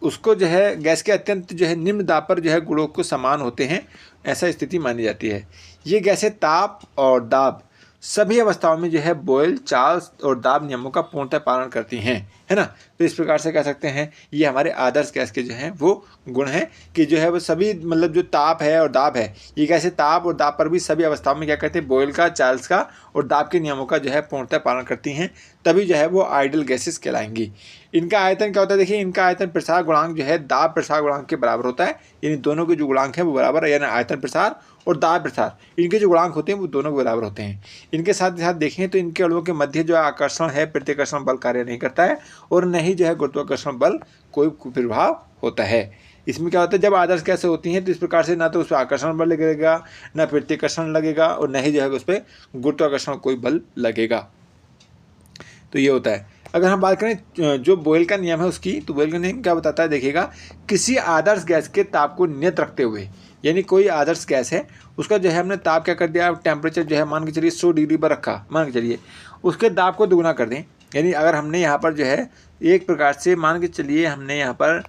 उसको जो है गैस के अत्यंत जो है निम्न दाब पर जो है गुणों को समान होते हैं, ऐसा स्थिति मानी जाती है। ये गैसें ताप और दाब सभी अवस्थाओं में जो है बॉयल, चार्ल्स और दाब नियमों का पूर्णतः पालन करती हैं, है ना। तो इस प्रकार से कह सकते हैं ये हमारे आदर्श गैस के जो हैं वो गुण हैं कि जो है वो सभी मतलब जो ताप है और दाब है, ये गैसें ताप और दाब पर भी सभी अवस्थाओं में क्या कहते हैं बॉयल का, चार्ल्स का और दाब के नियमों का जो है पूर्णतः पालन करती हैं, तभी जो है वो आइडियल गैसेस कहलाएंगी। इनका आयतन क्या होता है, देखिए इनका आयतन प्रसार गुणांक जो है दाब प्रसार गुणांक के बराबर होता है। यानी दोनों के जो गुणांक है वो बराबर है, यानी आयतन प्रसार और दाब प्रसार, इनके जो गुणांक होते हैं वो दोनों के बराबर होते हैं। इनके साथ साथ देखें तो इनके अणुओं के मध्य जो आकर्षण है, प्रत्याकर्षण बल कार्य नहीं करता है और न ही जो है गुरुत्वाकर्षण बल कोई प्रभाव होता है। इसमें क्या होता है, जब आदर्श गैसें होती हैं तो इस प्रकार से ना तो उस पर आकर्षण बल लगेगा, ना प्रत्याकर्षण लगेगा और न ही जो है उस पर गुरुत्वाकर्षण कोई बल लगेगा। तो ये होता है। अगर हम बात करें जो बॉयल का नियम है उसकी, तो बॉयल का नियम क्या बताता है, देखिएगा किसी आदर्श गैस के ताप को नियत रखते हुए, यानी कोई आदर्श गैस है उसका जो है हमने ताप क्या कर दिया, टेम्परेचर जो है मान के चलिए 100 डिग्री पर रखा, मान के चलिए उसके दाब को दुगुना कर दें। यानी अगर हमने यहाँ पर जो है एक प्रकार से मान के चलिए हमने यहाँ पर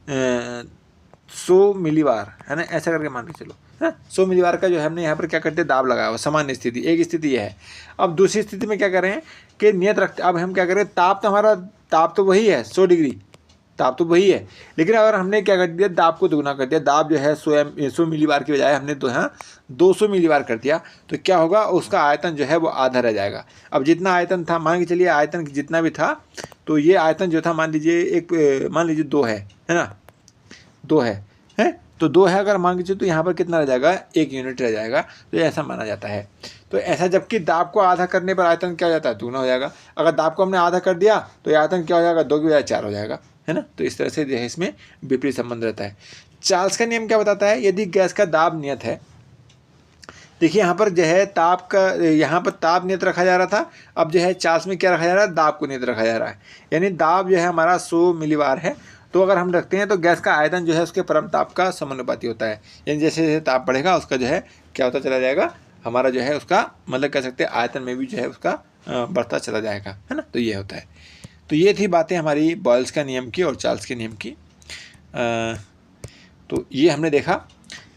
100 मिलीबार, है ना, ऐसा करके मान के चलो, है ना, 100 मिलीबार का जो है हमने यहाँ पर क्या करते हैं दाब लगाया हुआ, सामान्य स्थिति, एक स्थिति यह है। अब दूसरी स्थिति में क्या कर रहे हैं कि नियत रखते, अब हम क्या करें, ताप तो हमारा ताप तो वही है 100 डिग्री, ताप तो वही है, लेकिन अगर हमने क्या कर दिया दाब को दुगुना कर दिया, दाब जो है 100 मिलीबार की बजाय हमने 200 मिलीबार कर दिया, तो क्या होगा, उसका आयतन जो है वो आधा रह जाएगा। अब जितना आयतन था, मान के चलिए आयतन जितना भी था, तो ये आयतन जो था मान लीजिए मान लीजिए 2 है ना, 2 है तो 2 है अगर मान के चलिए, तो यहाँ पर कितना रह जाएगा, 1 यूनिट रह जाएगा। तो ऐसा माना जाता है। तो ऐसा जबकि दाब को आधा करने पर आयतन क्या हो जाता है, दुगना हो जाएगा। अगर दाब को हमने आधा कर दिया तो ये आयतन क्या हो जाएगा, 2 की बजाय 4 हो जाएगा, है ना। तो इस तरह से जो है इसमें विपरीत संबंध रहता है। चार्ल्स का नियम क्या बताता है, यदि गैस का दाब नियत है, देखिए यहाँ पर जो है ताप का, यहाँ पर ताप नियत रखा जा रहा था, अब जो है चार्ल्स में क्या रखा जा रहा है, दाब को नियत रखा जा रहा है। यानी दाब जो है हमारा 100 मिलीबार है, तो अगर हम रखते हैं तो गैस का आयतन जो है उसके परम ताप का समानुपाती होता है। यानी जैसे जैसे ताप बढ़ेगा उसका जो है क्या होता चला जाएगा, हमारा जो है उसका मतलब कह सकते हैं आयतन में भी जो है उसका बढ़ता चला जाएगा, है ना। तो ये होता है। तो ये थी बातें हमारी बॉयल्स का नियम की और चार्ल्स के नियम की। तो ये हमने देखा,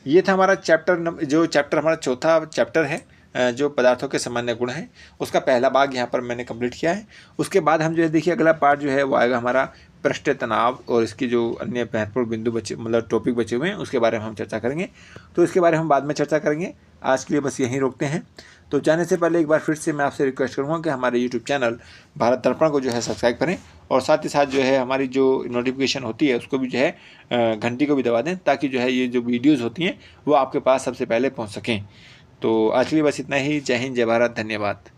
ये था हमारा जो चैप्टर हमारा चौथा चैप्टर है, जो पदार्थों के सामान्य गुण हैं, उसका पहला भाग यहाँ पर मैंने कंप्लीट किया है। उसके बाद हम जो है देखिए अगला पार्ट जो है वो आएगा हमारा पृष्ठ तनाव और इसकी जो अन्य महत्वपूर्ण बिंदु बचे, मतलब टॉपिक बचे हुए हैं, उसके बारे में हम चर्चा करेंगे। तो इसके बारे में हम बाद में चर्चा करेंगे। आज के लिए बस यहीं रोकते हैं। तो जाने से पहले एक बार फिर से मैं आपसे रिक्वेस्ट करूँगा कि हमारे यूट्यूब चैनल भारत दर्पण को जो है सब्सक्राइब करें और साथ ही साथ जो है हमारी जो नोटिफिकेशन होती है उसको भी जो है घंटी को भी दबा दें, ताकि जो है ये जो वीडियोज़ होती हैं वो आपके पास सबसे पहले पहुँच सकें। तो आज के लिए बस इतना ही। जय हिंद, जय भारत, धन्यवाद।